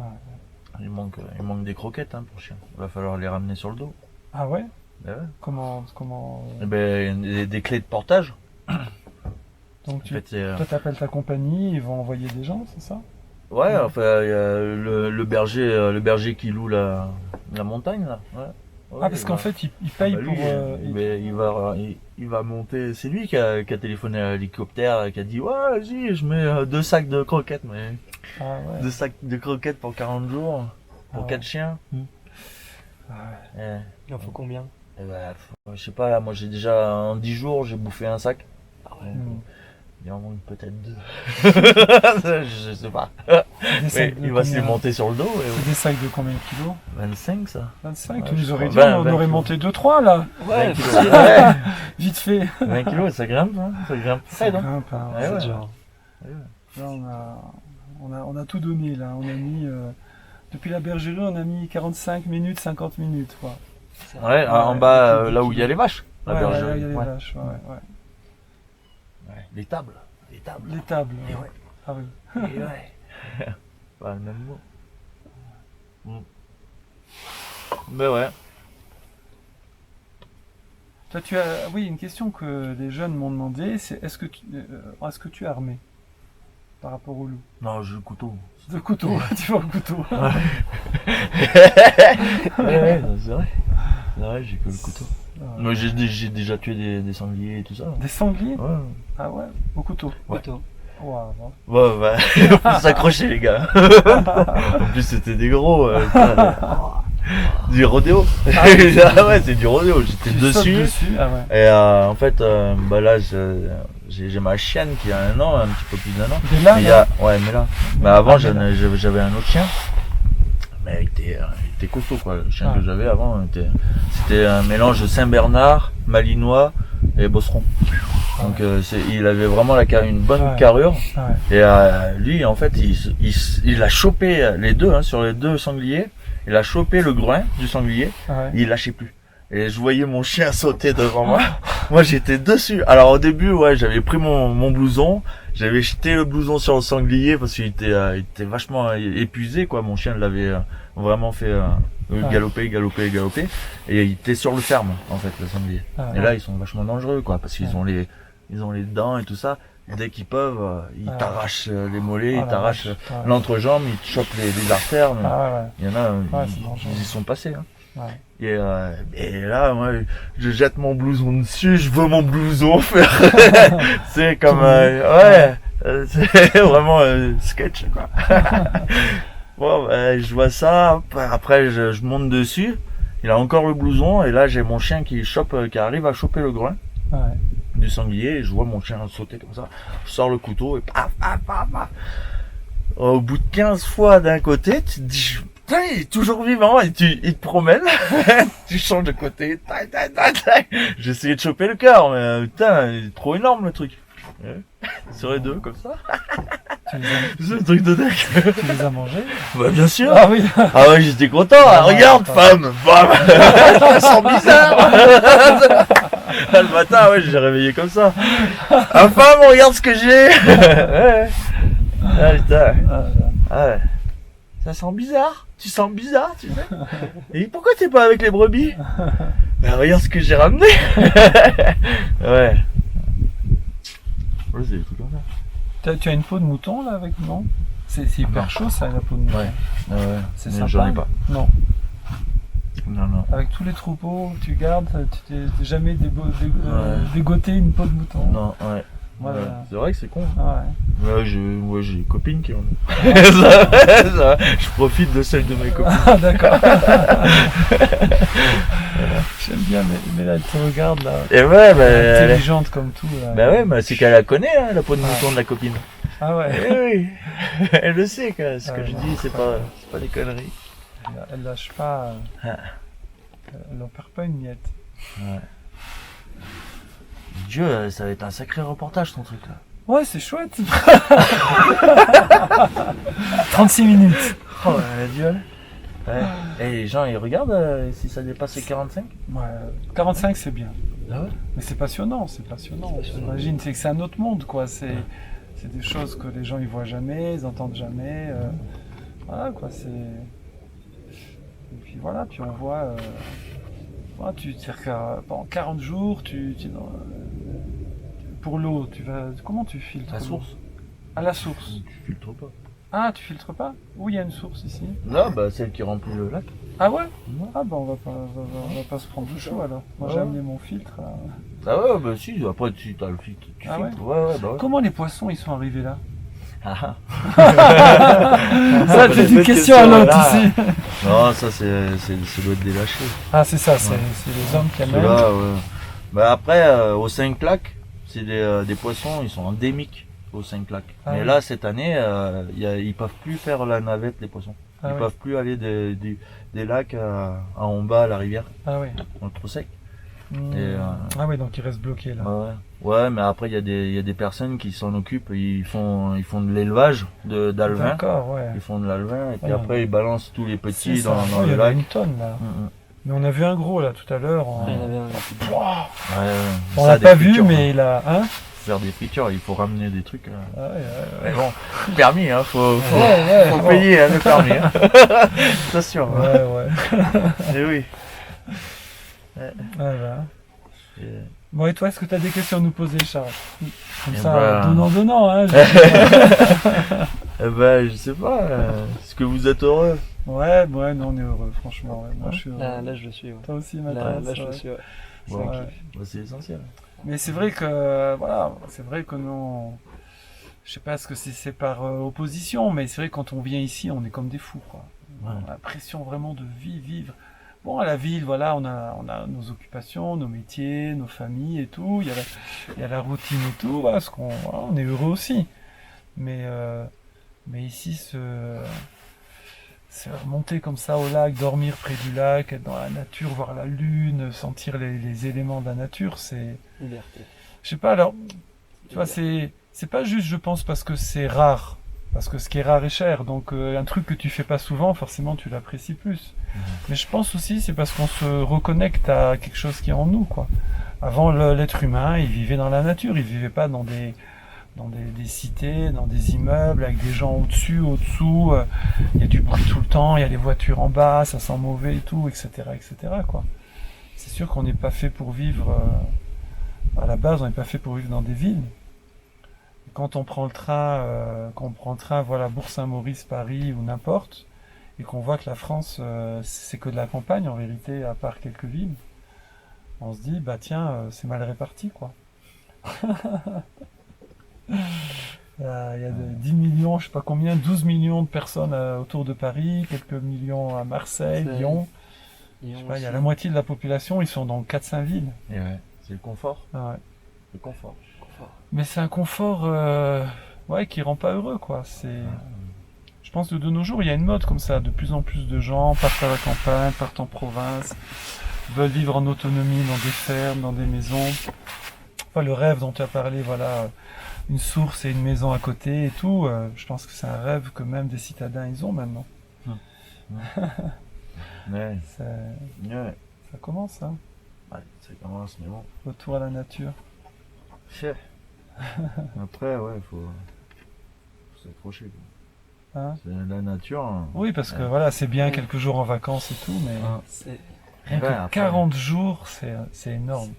Ouais. Il manque des croquettes, hein, pour chien. Il va falloir les ramener sur le dos. Ah ouais. Ben ouais. Comment Eh ben, des clés de portage. Donc En fait, c'est, toi t'appelles ta compagnie, ils vont envoyer des gens, c'est ça? ouais, enfin, il y a le berger qui loue la montagne, là. Ouais. Ouais, Ah, parce il qu'en va- fait, il paye bah, lui, pour. il va monter. C'est lui qui a téléphoné à l'hélicoptère, qui a dit ouais, vas-y, je mets 2 sacs de croquettes, mais Ah ouais. 2 sacs de croquettes pour 40 jours, pour Ah 4 ouais. chiens. Ah ouais. Eh, Il en faut combien? ben, je sais pas, moi j'ai déjà en 10 jours j'ai bouffé un sac. Hmm. Il en manque peut-être 2. Je sais pas. Des Mais sacs de il va se les combien? monter sur le dos. C'est des sacs de combien de kilos? 25 ça. 25, Ouais, tu nous je aurais dit, crois. on 20 aurait kilos. monté 2-3 là, 20 faut kilos. dire. Ouais. vite fait. 20 kilos, ça grimpe, hein. Ça grimpe. Ça non grimpe, hein. Ouais, C'est ouais. genre. Là, on a tout donné là. On a mis depuis la bergerie, on a mis 45 minutes, 50 minutes quoi. Ouais, en bas, là où il y a les vaches. La Ouais, bergerie. là, il y a les Ouais. vaches, ouais. Ouais. Les tables. Les tables. Les tables. Et ouais. ouais. Ah oui. Et ouais. Pas le même mot. Mais ouais. Toi, tu as, oui, une question que des jeunes m'ont demandé, c'est est-ce que tu es armé par rapport au loup? Non, j'ai le couteau. De couteau, tu vois le couteau. Ouais, c'est vrai. C'est vrai, j'ai que le couteau. Ah, Mais j'ai déjà tué des sangliers et tout ça. Des sangliers? Ouais. Ah ouais, au couteau. Ouais. Photo. Waouh. Ouais, bah, faut s'accrocher les gars. En plus c'était des gros. Du rodéo. Ah ouais, c'est du rodéo. J'étais Tu sautes dessus. Ah ouais. Et en fait, bah là, j'ai ma chienne qui a 1 an, un petit peu plus d'1 an. Mais là, Mais là, ouais, mais là. Mais avant, j'avais un autre chien. Mais il était costaud, quoi. Le chien Ah. que j'avais avant, c'était un mélange de Saint-Bernard, Malinois et Bosseron. Donc il avait vraiment une bonne Ouais. carrure. ouais. Et lui, en fait, il a chopé les deux, hein, sur les 2 sangliers. il a chopé le groin du sanglier, Ouais. il lâchait plus. Et je voyais mon chien sauter devant moi. Moi, j'étais dessus. Alors, au début, ouais, j'avais pris mon blouson. J'avais jeté le blouson sur le sanglier parce qu'il était vachement épuisé, quoi. Mon chien l'avait vraiment fait galoper. Et il était sur le ferme, en fait, le sanglier. Ah, Et là, ils sont vachement dangereux, quoi, parce qu'ils ont les dents et tout ça. Dès qu'ils peuvent, ils t'arrachent les mollets, ils t'arrachent l'entrejambe, ils te chopent les artères. Mais il y en a, ils y sont passés, hein. Ouais. Et là, moi, je jette mon blouson dessus, je veux mon blouson faire. C'est comme, c'est vraiment sketch, quoi. Bon, je vois ça, après je monte dessus, il a encore le blouson, et là j'ai mon chien qui arrive à choper le groin du sanglier, et je vois mon chien sauter comme ça, je sors le couteau, et paf, paf, paf, paf. Au bout de 15 fois d'un côté, tu te dis, putain, il est toujours vivant, et il te promène, tu changes de côté, tac, tac, tac, tac. J'ai essayé de choper le cœur, mais putain, il est trop énorme le truc. Sur les deux, comme ça. C'est un truc de dingue. Tu les as mangés? Bah, bien sûr. Ah oui. Ah ouais, j'étais content. Regarde, femme. Bam. Ça sent bizarre. Le matin, ouais, j'ai réveillé comme ça. Ah, femme, regarde ce que j'ai. Ouais. Ah, putain. Ah ouais. Ça sent bizarre. Tu sens bizarre, tu sais. Et pourquoi t'es pas avec les brebis? Bah, regarde ce que j'ai ramené. Ouais. Ouais, c'est des trucs comme ça. Tu as une peau de mouton là avec non? C'est hyper chaud ça, la peau de mouton. Ouais. C'est Mais sympa. j'en ai pas. Non. Non. Avec tous les troupeaux que tu gardes, tu t'es jamais dégoté une peau de mouton. Non, ouais. Voilà. Ouais. C'est vrai que c'est con. Ah ouais. Ouais, j'ai des copines qui en ont. Ça, je profite de celle de mes copines. Ah d'accord. J'aime bien, mais là elle te regarde là. Et ouais, bah, Intelligente comme tout. Là. Bah ouais, bah c'est qu'elle la connaît, hein, la peau de mouton de la copine. Ah ouais. Eh oui. Elle le sait, quoi. Ce que je dis, c'est pas des conneries. Elle lâche pas. Elle en perd pas une miette. Ouais. Dieu, ça va être un sacré reportage ton truc là. Ouais, c'est chouette. 36 minutes. Oh la gueule. Ouais. Et les gens ils regardent si ça dépasse les 45? Ouais, 45 c'est bien. Ah ouais. Mais c'est passionnant. J'imagine, c'est que c'est un autre monde quoi. C'est des choses que les gens ils voient jamais, ils entendent jamais. Voilà quoi, c'est. Et puis voilà, puis on voit. Voilà, pendant 40 jours, pour l'eau, comment tu filtres La l'eau? source. À la source. Tu filtres pas. Ah, tu filtres pas? Où il y a une source ici? Là, bah celle qui remplit le lac. Ah ouais? Ouais. Ah bah on va pas se prendre du chaud alors. Moi j'ai Ouais. amené mon filtre. Là. Ah ouais, bah si, après tu as le filtre, tu Ah filtres. Ouais, bah ouais. Comment les poissons ils sont arrivés là? Ah. Ça c'est une question à l'autre ici. Non, ça ça doit être des lâchers. Ah c'est ça, c'est les hommes qui amènent. Ceux-là, ouais. Bah après, aux 5 lacs, c'est des poissons, ils sont endémiques aux 5 lacs. Ah Mais oui. là, cette année, ils peuvent plus faire la navette, les poissons. Ah Ils oui. peuvent plus aller des lacs en bas à la rivière, Ah oui. dans le trop sec. Mmh. Et, Ah oui, donc ils restent bloqués là. Ouais, mais après, il y a des personnes qui s'en occupent, ils font de l'élevage d'alevins. D'accord, ouais. Ils font de l'alevin, et puis Ouais. après, ils balancent tous les petits C'est ça. dans Ouais, il y le en a lac. une tonne là. Mm, mm. Mais on a vu un gros là tout à l'heure. Il y en avait un. Ouais, On ça, l'a des pas vu, fritures, mais il a. Hein? faire des fritures, il faut ramener des trucs. Ah ouais, Mais bon, permis, hein, faut ouais. payer hein, le permis. Hein. C'est sûr. Hein. Ouais. Et oui. Voilà. Et- Bon, et toi, est-ce que tu as des questions à nous poser, Charles? Comme Eh ça, ben- donnant. Hein, Eh ben, je sais pas. Est-ce que vous êtes heureux? ouais, non, on est heureux, franchement. Ouais. Moi, je suis heureux. Là, je le suis. Ouais. Toi aussi, Là, Mathias, je le ouais. suis. Ouais. C'est Bon, vrai. bah, c'est essentiel. Mais c'est vrai que, voilà, c'est vrai que nous, je sais pas ce que c'est par opposition, mais c'est vrai que quand on vient ici, on est comme des fous, quoi. Ouais. On a l'impression vraiment de vivre. Bon, à la ville, voilà, on a nos occupations, nos métiers, nos familles et tout. Il y a la routine et tout. Voilà, voilà, on est heureux aussi. Mais ici, c'est remonter comme ça au lac, dormir près du lac, être dans la nature, voir la lune, sentir les éléments de la nature, c'est, Liberté. je sais pas. Alors, tu vois, c'est pas juste, je pense, parce que c'est rare Parce que ce qui est rare est cher, donc un truc que tu fais pas souvent, forcément tu l'apprécies plus. Mais je pense aussi c'est parce qu'on se reconnecte à quelque chose qui est en nous, quoi. Avant, l'être humain, il vivait dans la nature, il vivait pas dans des cités, dans des immeubles, avec des gens au-dessus, au-dessous, il y a du bruit tout le temps, il y a les voitures en bas, ça sent mauvais et tout, etc., etc., quoi. C'est sûr qu'on n'est pas fait pour vivre, à la base, on n'est pas fait pour vivre dans des villes. Quand on prend le train, voilà, Bourg-Saint-Maurice, Paris ou n'importe, et qu'on voit que la France, c'est que de la campagne en vérité, à part quelques villes, on se dit, bah tiens, c'est mal réparti, quoi. Il y a 10 millions, je sais pas combien, 12 millions de personnes autour de Paris, quelques millions à Marseille, Lyon. Je sais pas, il y a la moitié de la population, ils sont dans 4-5 villes. Et ouais, c'est le confort. Ouais. Le confort. Mais c'est un confort ouais, qui rend pas heureux, quoi. Je pense que de nos jours, il y a une mode comme ça. De plus en plus de gens partent à la campagne, partent en province, veulent vivre en autonomie dans des fermes, dans des maisons. Enfin, le rêve dont tu as parlé, voilà, une source et une maison à côté et tout, je pense que c'est un rêve que même des citadins, ils ont maintenant. Ouais. Ça commence, hein. Ouais, ça commence, mais bon. Retour à la nature. Chef. Après, ouais, faut s'accrocher. Hein? C'est la nature. Hein. Oui, parce que voilà, c'est bien quelques jours en vacances et tout, mais rien que après, 40 jours, c'est énorme.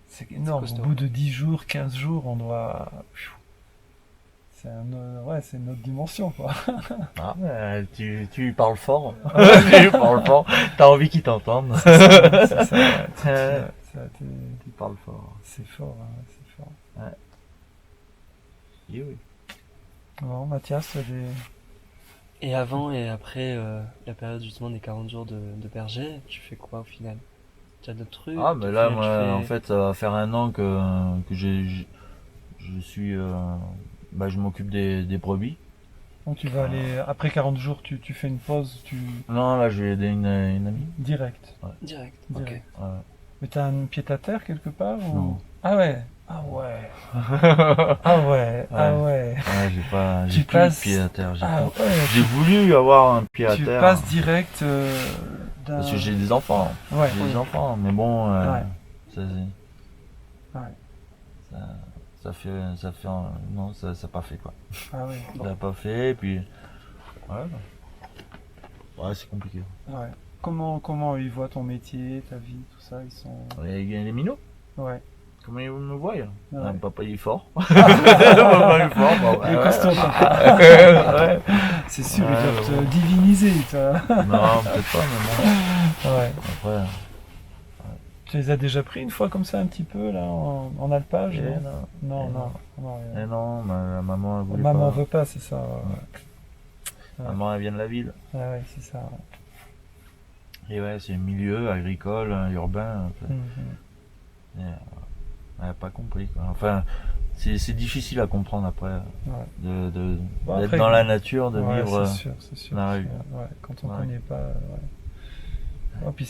C'est énorme. Au bout de 10 jours, 15 jours, on doit... C'est une autre dimension, quoi. Ah, tu parles fort. Tu parles fort. T'as envie qu'ils t'entendent. C'est ça. Tu parles fort. C'est fort, hein, c'est fort. Ouais. Et oui. Bon, Mathias, tu as des... Et avant et après la période justement des 40 jours de berger, tu fais quoi au final? Tu as d'autres trucs? Ah, mais là, moi, en fait, ça va faire 1 an que je suis... je m'occupe des brebis. Donc tu vas aller... Après 40 jours, tu fais une pause, Non, là, je vais aider une amie. Direct. Ouais. Direct. Direct. Ok. Ouais. Mais t'as un pied-à-terre quelque part ou... Non. Ah ouais. Ah ouais. Ah ouais. Ah ouais. Ouais, j'ai pas... Tu J'ai plus passes- de pied à terre. Ah ouais. J'ai voulu avoir un pied à Tu terre. passes direct d'un... Parce que j'ai des enfants. Ouais. J'ai des enfants, mais bon... Ouais. Ça, Ouais. ça fait... Non, ça n'a pas fait, quoi. Ah ouais. Ça n'a pas fait, et puis... Ouais, c'est compliqué. Ouais. Comment ils voient ton métier, ta vie, tout ça, ils sont... Les minots, Ouais. comment ils me voient? Ouais. Papa, il est fort. Papa, il est fort. Bon, Il est costaud, ouais. C'est sûr, Ouais, ils doivent bon. te diviniser, toi. Non, peut-être pas, mais Ouais. bon. Après... Tu les as déjà pris une fois comme ça, un petit peu, là, en alpage? Eh Non, non. non. Non, Eh non, la maman, elle voulait Maman pas. veut pas, c'est ça. Ouais. Maman, elle vient de la ville. Ah ouais, c'est ça. Et ouais, c'est un milieu agricole, urbain. Mhm. Et, elle n'a pas compris, quoi. Enfin, c'est difficile à comprendre après. Ouais. D'être Bon, après, dans la nature, de Ouais, vivre. c'est sûr, c'est sûr. la c'est rue. sûr. Ouais, quand on Ouais. connaît pas, ouais. Ouais, puis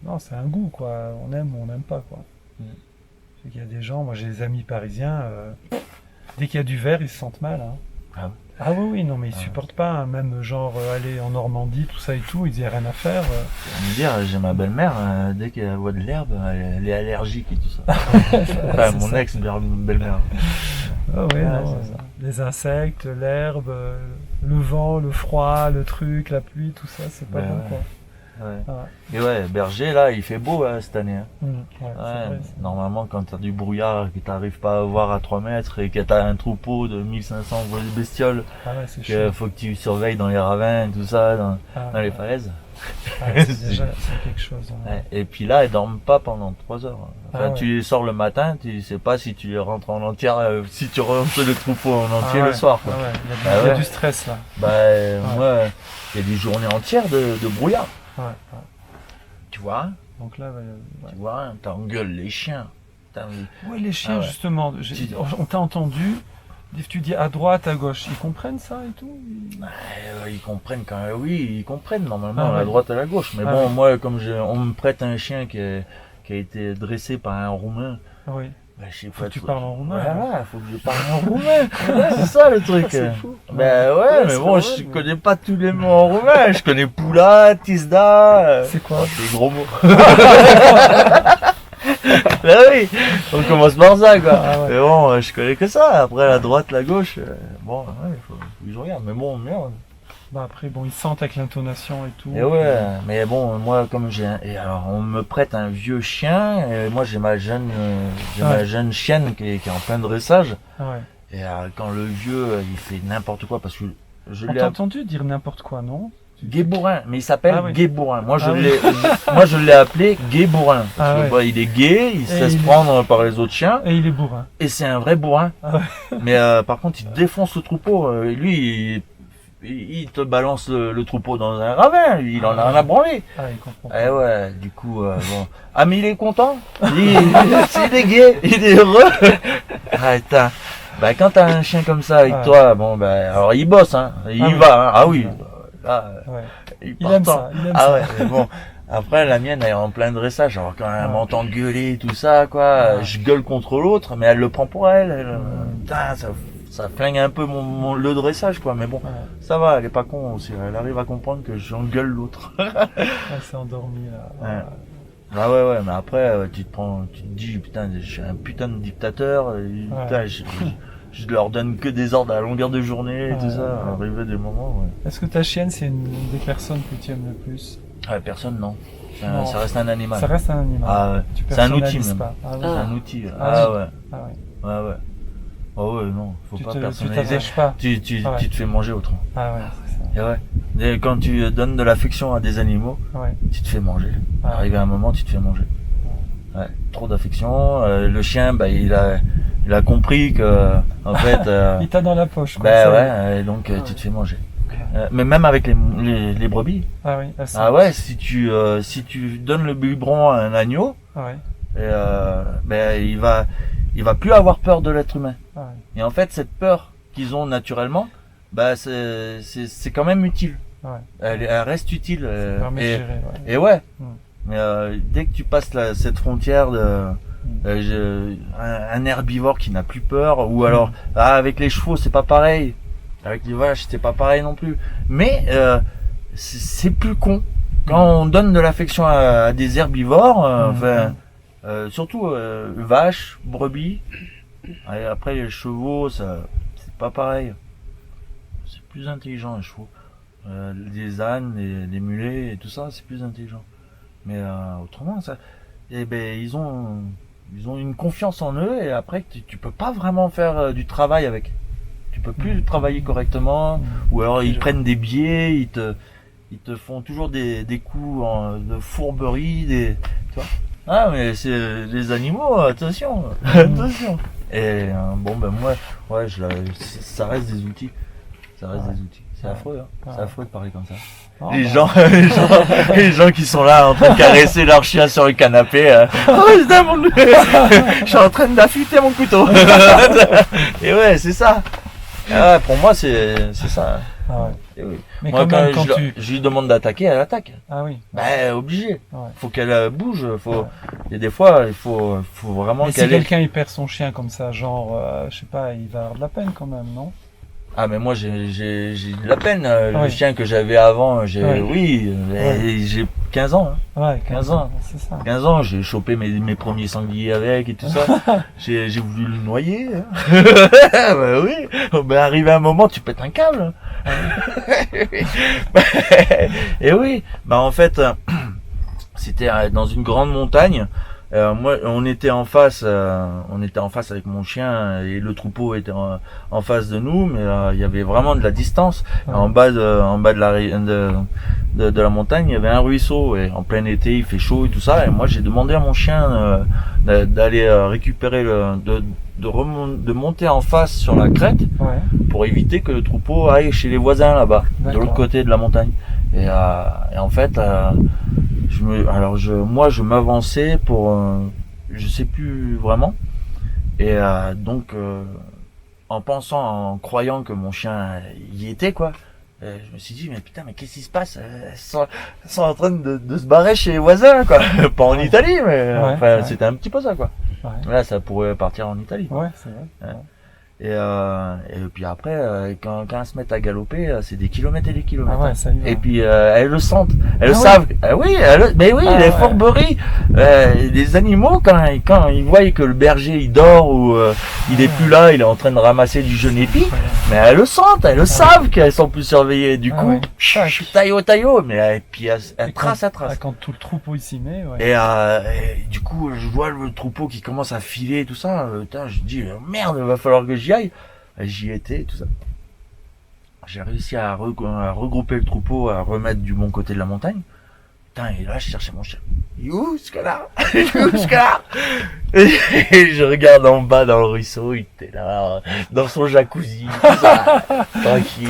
non, c'est un goût, quoi. On aime ou on n'aime pas, quoi. Mm. C'est qu'il y a des gens, moi j'ai des amis parisiens, dès qu'il y a du verre, ils se sentent mal, hein. Ah ouais. Ah oui, oui, non, mais ils Ah ouais. supportent pas, hein. Même genre aller en Normandie, tout ça et tout, ils disent rien à faire. Me dire, j'ai ma belle-mère, dès qu'elle voit de l'herbe, elle est allergique et tout ça. Enfin, C'est mon ça. ex-belle-mère. Ah ouais, Ouais, non, c'est ça. les insectes, l'herbe, le vent, le froid, le truc, la pluie, tout ça, c'est pas Ben bon, ouais. quoi. Ouais. Ah, Et ouais, berger, là, il fait beau cette année. Hein. ouais, c'est Ouais, vrai, normalement, quand t'as du brouillard, que t'arrives pas à voir à 3 mètres et que t'as un troupeau de 1500 bestioles, Ah ouais, c'est que chaud. faut que tu surveilles dans les ravins, tout ça, dans Ah, les ouais. falaises. Ah, c'est déjà c'est quelque chose. Hein. Ouais. Et puis là, ils dorment pas pendant 3 heures. Enfin, Ah ouais. tu les sors le matin, tu sais pas si tu les rentres en entière, si tu rentres le troupeau en Ah entier ouais. le soir. Quoi. Ah ouais, il y a Ah il y a ouais. du stress là. Bah, moi, il y a des journées entières de brouillard. Ouais, ouais. Tu vois, Donc là, ouais. tu vois, t'engueules les chiens. Ouais, les chiens, Ah ouais. justement, on t'a entendu, tu dis à droite, à gauche, ils comprennent ça et tout? Ils comprennent quand même, oui, ils comprennent normalement Ah à la ouais. droite, à la gauche. Mais Ah bon, ouais. moi, comme on me prête un chien qui a été dressé par un Roumain, Oui. Bah, je sais Faut pas que tu trop. parles en roumain. Voilà, faut que je parle en roumain. Ouais, c'est ça le truc. C'est fou. Ben ouais, Ouais, mais c'est bon, vrai, je mais- connais pas tous les mots en roumain. Je connais Poula, Tisda. C'est quoi? C'est des gros mots. Ben oui, on commence par ça quoi. Ah ouais. Mais bon, je connais que ça. Après la droite, la gauche, bon, ouais, faut que je regarde. Mais bon, merde. Bah après, bon, ils sentent avec l'intonation et tout. Et ouais, mais bon, moi comme et alors on me prête un vieux chien, et moi j'ai ma jeune, ma jeune chienne qui est en plein dressage. Ah ouais. Et quand le vieux, il fait n'importe quoi, parce que je On l'ai t'a entendu dire n'importe quoi, non? Guébourin, mais il s'appelle Ah oui. Guébourin. Moi Ah oui. moi je l'ai appelé Guébourin, parce Ah que ouais. bah, il est gay, il se Et laisse il est- prendre par les autres chiens, Et il est bourrin. et c'est un vrai bourrin. Ah Mais par contre, il défonce le troupeau. Lui, il te balance le troupeau dans un ravin. Il en a rien à branler. Ah, il comprend. Eh ouais, du coup, bon. Ah, mais il est content. Il est gay, il est heureux. Ah, putain. Bah, quand t'as un chien comme ça avec Ouais. toi, bon, bah, alors il bosse, hein. Il Ah y oui. va, hein. Ah oui. Là, Ouais. il Il aime partant. ça, il aime Ah ça. ouais, mais bon. Après, la mienne, elle est en plein dressage. Alors, quand elle Ouais. m'entend gueuler et tout ça, quoi, Ouais. je gueule contre l'autre, mais elle le prend pour elle. Mm. Putain, ça flingue un peu le dressage, quoi. Mais bon, Ouais. ça va, elle est pas con aussi. Elle arrive à comprendre que j'engueule l'autre. Elle s'est endormie là. Ouais. Ah ouais, mais après, tu te dis, putain, je suis un putain de dictateur, et, putain, je leur donne que des ordres à longueur de journée et tout ça, arrivé des moments, ouais. Est-ce que ta chienne, c'est une des personnes que tu aimes le plus? Ouais, personne, non. Non. Ça reste un animal. Ça reste un animal. Ah ouais, Tu c'est un outil personnalises même. pas. Ah, oui. C'est un outil. Ah Ah oui. ouais, Ah ouais. ouais. Oh ouais, non, faut pas Tu personnaliser. t'attaches pas. Tu Ah ouais. te fais manger autrement. Ah ouais, c'est ça. Et ouais. Et quand tu donnes de l'affection à des animaux, Ouais. tu te fais manger. Ah. Arrivé à un moment, tu te fais manger. Ouais, trop d'affection. Le chien, bah, il a compris que, en fait, Il t'a dans la poche, quoi. bah ça y est. ouais, donc tu te fais manger. Mais même avec les brebis. Ah oui, ça. Ah ouais, si tu donnes le biberon à un agneau, Ah ouais. ben il va plus avoir peur de l'être humain. Ah ouais. Et en fait, cette peur qu'ils ont naturellement, bah c'est quand même utile. Ouais. Elle reste utile. Ça permet de gérer, ouais. Et ouais. Mm. Mais dès que tu passes cette frontière de un herbivore qui n'a plus peur, ou alors avec les chevaux c'est pas pareil, avec les vaches c'est pas pareil non plus. Mais c'est plus con quand on donne de l'affection à des herbivores, enfin surtout vaches, brebis. Et après les chevaux, ça c'est pas pareil. C'est plus intelligent les chevaux. Les ânes, les mulets et tout ça, c'est plus intelligent. Mais autrement, ça, eh ben ils ont une confiance en eux, et après tu peux pas vraiment faire du travail avec. Tu peux plus travailler correctement, ou alors ils prennent des biais, ils te font toujours des coups de fourberie, tu vois. Ah mais c'est les animaux, attention, attention. Et bon ben moi, ouais, ça reste des outils, ça reste des outils. C'est affreux, hein. C'est affreux de parler comme ça. Oh, Les gens qui sont là en train de caresser leur chien sur le canapé. Oh putain, je suis en train d'affûter mon couteau. Et ouais, c'est ça. Ah ouais, pour moi, c'est ça. Ah ouais. Et oui. Mais Moi, quand même, quand tu... je lui demande d'attaquer, elle attaque. Ah oui. Bah, obligé. Ouais. Faut qu'elle bouge. Ouais. Il y a des fois, il faut vraiment Mais si qu'elle ait... quelqu'un il perd son chien comme ça, genre, je sais pas, il va avoir de la peine quand même, non? Ah mais moi j'ai de la peine, le Ouais. chien que j'avais avant, Ouais. Oui, j'ai 15 ans, hein. Ouais, 15 ans. C'est ça. 15 ans, j'ai chopé mes premiers sangliers avec et tout ça. J'ai voulu le noyer. Hein. Bah oui, bah arrivé un moment, tu pètes un câble. Et oui, bah en fait, c'était dans une grande montagne. Moi, on était en face avec mon chien, et le troupeau était en face de nous, mais il y avait vraiment de la distance. Ouais. En bas de la montagne, il y avait un ruisseau, et en plein été, il fait chaud et tout ça. Et moi, j'ai demandé à mon chien d'aller récupérer de monter en face sur la crête Ouais. pour éviter que le troupeau aille chez les voisins là-bas, de D'accord. l'autre côté de la montagne. Et en fait, moi je m'avançais pour je sais plus vraiment, et donc en croyant que mon chien y était, quoi, je me suis dit mais putain, mais qu'est-ce qui se passe, elles sont en train de se barrer chez les voisins, quoi. Pas en Italie, mais Ouais, enfin ouais. c'était un petit peu ça, quoi. Ouais, Là, ça pourrait partir en Italie. ouais, c'est vrai. Ouais. Ouais. Et puis après, quand elles se mettent à galoper, c'est des kilomètres et des kilomètres. Ah ouais, ça y va. Et puis elles le sentent, elles le Ah savent. Oui, mais oui, Ah les ouais. fourberies. Les animaux, quand ils voient que le berger il dort ou il est plus là, il est en train de ramasser du jeune épi, mais elles le sentent, elles le savent qu'elles sont plus surveillées. Du Ah coup, ouais. taillot, mais et puis elles Et tracent, elles Ah, tracent. quand tout le troupeau il s'y met, ouais. Et du coup, je vois le troupeau qui commence à filer et tout ça. Putain, je dis merde, va falloir que j'y aille. Et j'y étais et tout ça. J'ai réussi à regrouper le troupeau, à remettre du bon côté de la montagne. Putain, et là, je cherchais mon chien. Il est où ce connard? Il est où ce connard? Et je regarde en bas dans le ruisseau, il était là, dans son jacuzzi, tout ça, tranquille.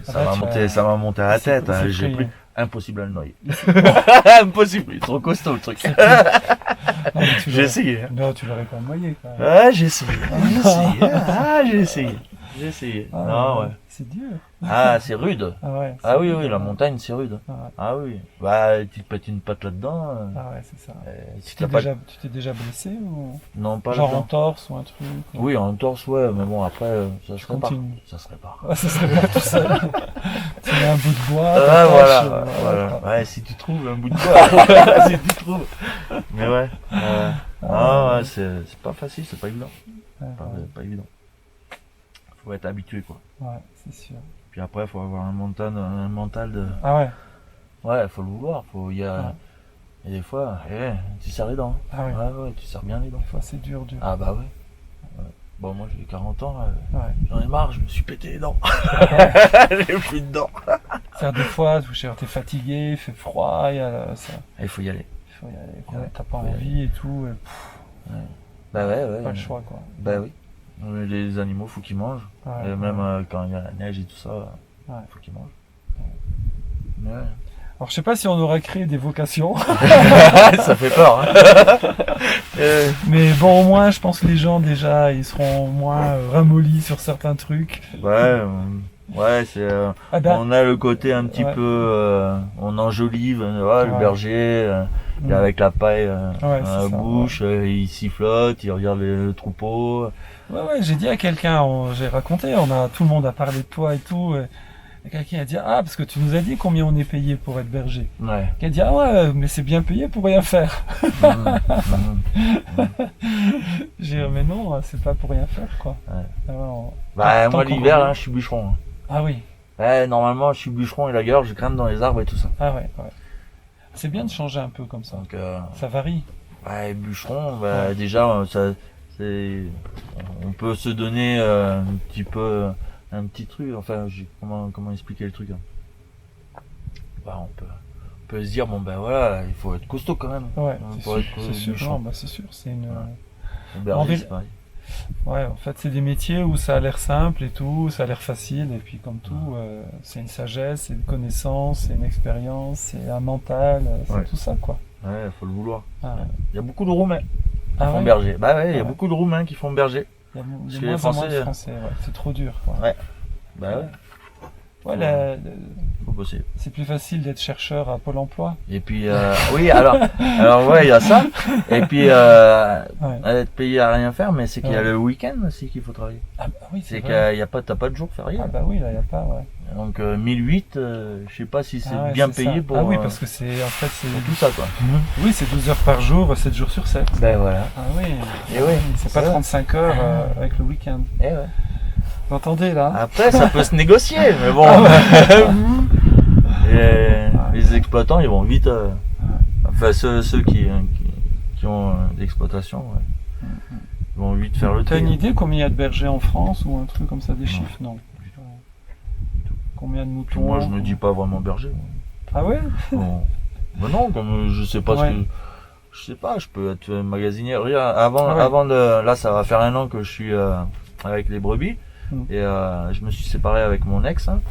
Tranquille. Ça m'a monté à la tête. C'est Hein, j'ai pris, pris hein. impossible à le noyer. Impossible, il est trop costaud le truc. Non, mais tu J'ai l'aurais- essayé. Hein. Non, tu l'aurais pas noyé, quand même. Ah, j'ai essayé. J'ai essayé. J'ai essayé. Ah, Non, ouais. C'est dur. Ah, c'est rude. Ah ouais. Ah c'est oui, dur. oui, la montagne, c'est rude. Ah ouais, Ah oui. Bah, tu te pètes une patte là-dedans. ah ouais, c'est ça. Si Tu t'as pas... tu t'es déjà blessé ou Non, pas genre en là-dedans. torse ou un truc ou- Oui, en torse, ouais, mais bon, après, ça se répare. continue. Ça se répare. Ah, ça serait pas tout seul. Tu mets un bout de bois. Ah, t'attaches, voilà, voilà. voilà. Ouais, si tu trouves un bout de bois. Si tu trouves. Mais ouais. Ah, ouais, c'est pas facile, c'est pas évident. Ouais, Pas évident. Faut être habitué, quoi. ouais, c'est sûr. Puis après, faut avoir un mental de... Ah ouais. Ouais, faut le vouloir. Faut y a... Ouais. Et des fois, tu serres les dents. Ah ouais. Ouais, tu serres bien les dents. Des fois, c'est dur. Ah bah ouais. Bon, moi j'ai 40 ans, Ouais. j'en ai marre, je me suis pété les dents. J'ai plus de dents. Faire des fois, t'es fatigué, il fait froid, il y a ça. Il faut y aller. Il faut y aller, quoi. Ouais. T'as pas Faut y envie et tout. Et Bah ouais. pas le choix, quoi. Bah oui. Les animaux, faut qu'ils mangent. Ouais, Et même ouais. quand il y a la neige et tout ça, Ouais. faut qu'ils mangent. Mais ouais. Alors, je sais pas si on aura créé des vocations, Ça fait peur. Hein. mais bon, au moins, je pense que les gens, déjà, ils seront moins ramollis sur certains trucs. Ouais, c'est. Ah ben, On a le côté un petit Ouais. peu. On enjolive, le Ouais. berger, il est avec la paille Ouais, dans la c'est ça, bouche, il sifflote, il regarde le troupeau. ouais, j'ai dit à quelqu'un, j'ai raconté, tout le monde a parlé de toi et tout. Et quelqu'un a dit, ah, parce que tu nous as dit combien on est payé pour être berger. Ouais. Qui a dit, ah ouais, mais c'est bien payé pour rien faire. J'ai dit, mais non, c'est pas pour rien faire, quoi. Ouais. Ah ouais, Bah, Tant moi qu'on l'hiver, revient. hein, je suis bûcheron. Hein. Ah oui, Ouais, normalement, je suis bûcheron et la gueule, je grimpe dans les arbres et tout ça. ah ouais, ouais. C'est bien de changer un peu comme ça. Donc, Ça varie. ouais, bûcheron, bah, Ouais. déjà, on peut se donner un petit peu, un petit truc. Enfin, comment expliquer le truc. Hein. Bah, on peut se dire, bon, ben voilà, il faut être costaud quand même. Ouais, On c'est peut sûr, être c'est sûr. bûcheron. Non, bah, c'est sûr, c'est une... Le berger, En vrai- c'est pareil. Ouais, en fait, c'est des métiers où ça a l'air simple et tout, ça a l'air facile, et puis comme tout, c'est une sagesse, c'est une connaissance, c'est une expérience, c'est un mental, c'est Ouais. tout ça, quoi. Ouais, faut le vouloir. Ah, Il y a beaucoup de Roumains qui Ah font ouais. berger. Bah ouais, il y a Ouais. beaucoup de Roumains qui font berger. Il y a, Parce il que y a les moins en moins de Français, Français, ouais. C'est trop dur, quoi. Ouais. Bah ouais, Ouais, faut bosser. c'est plus facile d'être chercheur à Pôle emploi. Et puis, oui, alors ouais, il y a ça. Et puis, Ouais. être payé à rien faire, mais c'est qu'il y a Ouais. le week-end aussi qu'il faut travailler. Ah bah oui, C'est c'est qu'il vrai. y a pas, t'as pas de jour férié. Ah bah oui, là, il n'y a pas, ouais. Donc 1008, je sais pas si c'est Ah ouais, bien c'est payé ça. pour, Ah oui, parce que c'est, en fait, c'est... pour tout ça quoi. Oui, c'est 12 heures par jour, 7 jours sur 7. Ben voilà. Ah oui. Et oui. C'est pas C'est vrai. 35 heures avec le week-end. Et ouais. Vous entendez, là? Après, ça peut se négocier, mais bon. Les exploitants, ils vont vite. Enfin, ceux qui ont d'exploitation, ouais. Ils vont vite faire le T'as tri. une idée combien il y a de bergers en France ou un truc comme ça, des chiffres? Non. Combien de moutons? Moi, je me dis pas vraiment berger. Moi. Ah ouais? Bon. Mais non, comme je sais pas Ouais. ce que. Je sais pas, je peux être magasinier. Regarde, avant, Ah ouais. avant de. Là, ça va faire 1 an que je suis avec les brebis. Mm. Et je me suis séparé avec mon ex. Hein.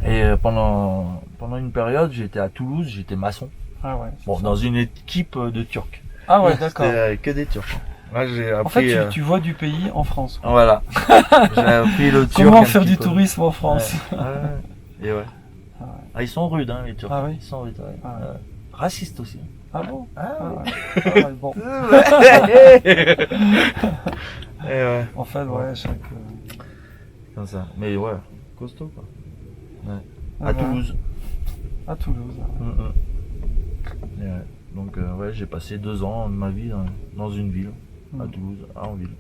Et pendant une période, j'étais à Toulouse, j'étais maçon. Ah ouais. Bon, dans une équipe de Turcs. Ah ouais, d'accord. C'était que des Turcs. Là, j'ai appris. En fait, tu vois du pays en France. Voilà. J'ai appris le turc. Comment un faire petit du peu. tourisme en France? Ouais. Ouais. Et ouais. Ah ouais. Ils sont rudes, hein, les Turcs. Ah oui. Ils sont rudes, ouais. Ah ouais. Raciste aussi. Ah bon? Ah, Ah, oui. ouais. Ah, ouais, bon. Et ouais, En fait, ouais, chaque. comme ça. Mais ouais, costaud quoi. Ah À bah, Toulouse. À Toulouse. Et ouais. Donc ouais, j'ai passé 2 ans de ma vie dans une ville, à Mm. Toulouse, en ville.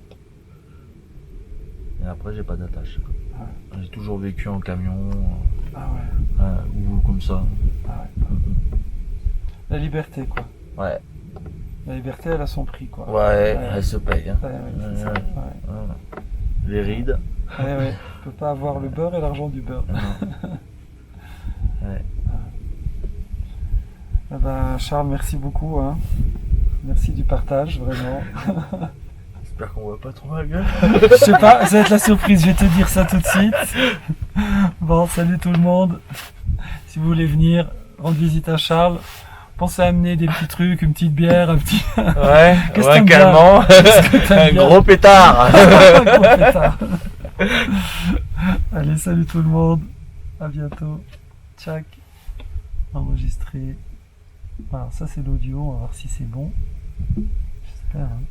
Et après, j'ai pas d'attache. J'ai toujours vécu en camion, Ah ouais. ou comme ça. Ah ouais. La liberté, quoi. Ouais, La liberté, elle a son prix, quoi. ouais, elle se paye. Hein. Ouais, ouais, c'est ça. Ouais. Ouais. Voilà. Les rides. Ouais, ouais. On peut pas avoir le beurre et l'argent du beurre. Non. Ouais. Eh ben, Charles, merci beaucoup. Hein. Merci du partage, vraiment. J'espère qu'on voit pas trop ma gueule. Je sais pas, ça va être la surprise, je vais te dire ça tout de suite. Bon, salut tout le monde. Si vous voulez venir rendre visite à Charles, pensez à amener des petits trucs, une petite bière, un petit. Ouais, Qu'est-ce ouais, que t'aimes calmement. Qu'est-ce que t'aimes Un bien gros pétard. Gros pétard. Allez, salut tout le monde. À bientôt. Tchac. Enregistré. Alors, ça c'est l'audio, on va voir si c'est bon. J'espère. Hein.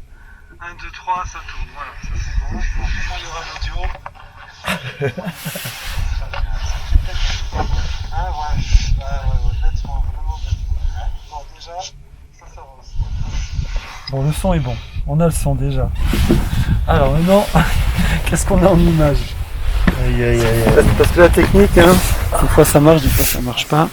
1, 2, 3, ça tourne. Voilà, ça c'est bon. Au moins il y aura l'audio. Ah ouais, bêtement, vraiment bêtement. Bon, déjà, ça avance. Bon, le son est bon. On a le son déjà. Alors maintenant, qu'est-ce qu'on a en image? Aïe aïe aïe aïe. Parce que la technique, hein, des fois ça marche, des fois ça marche pas.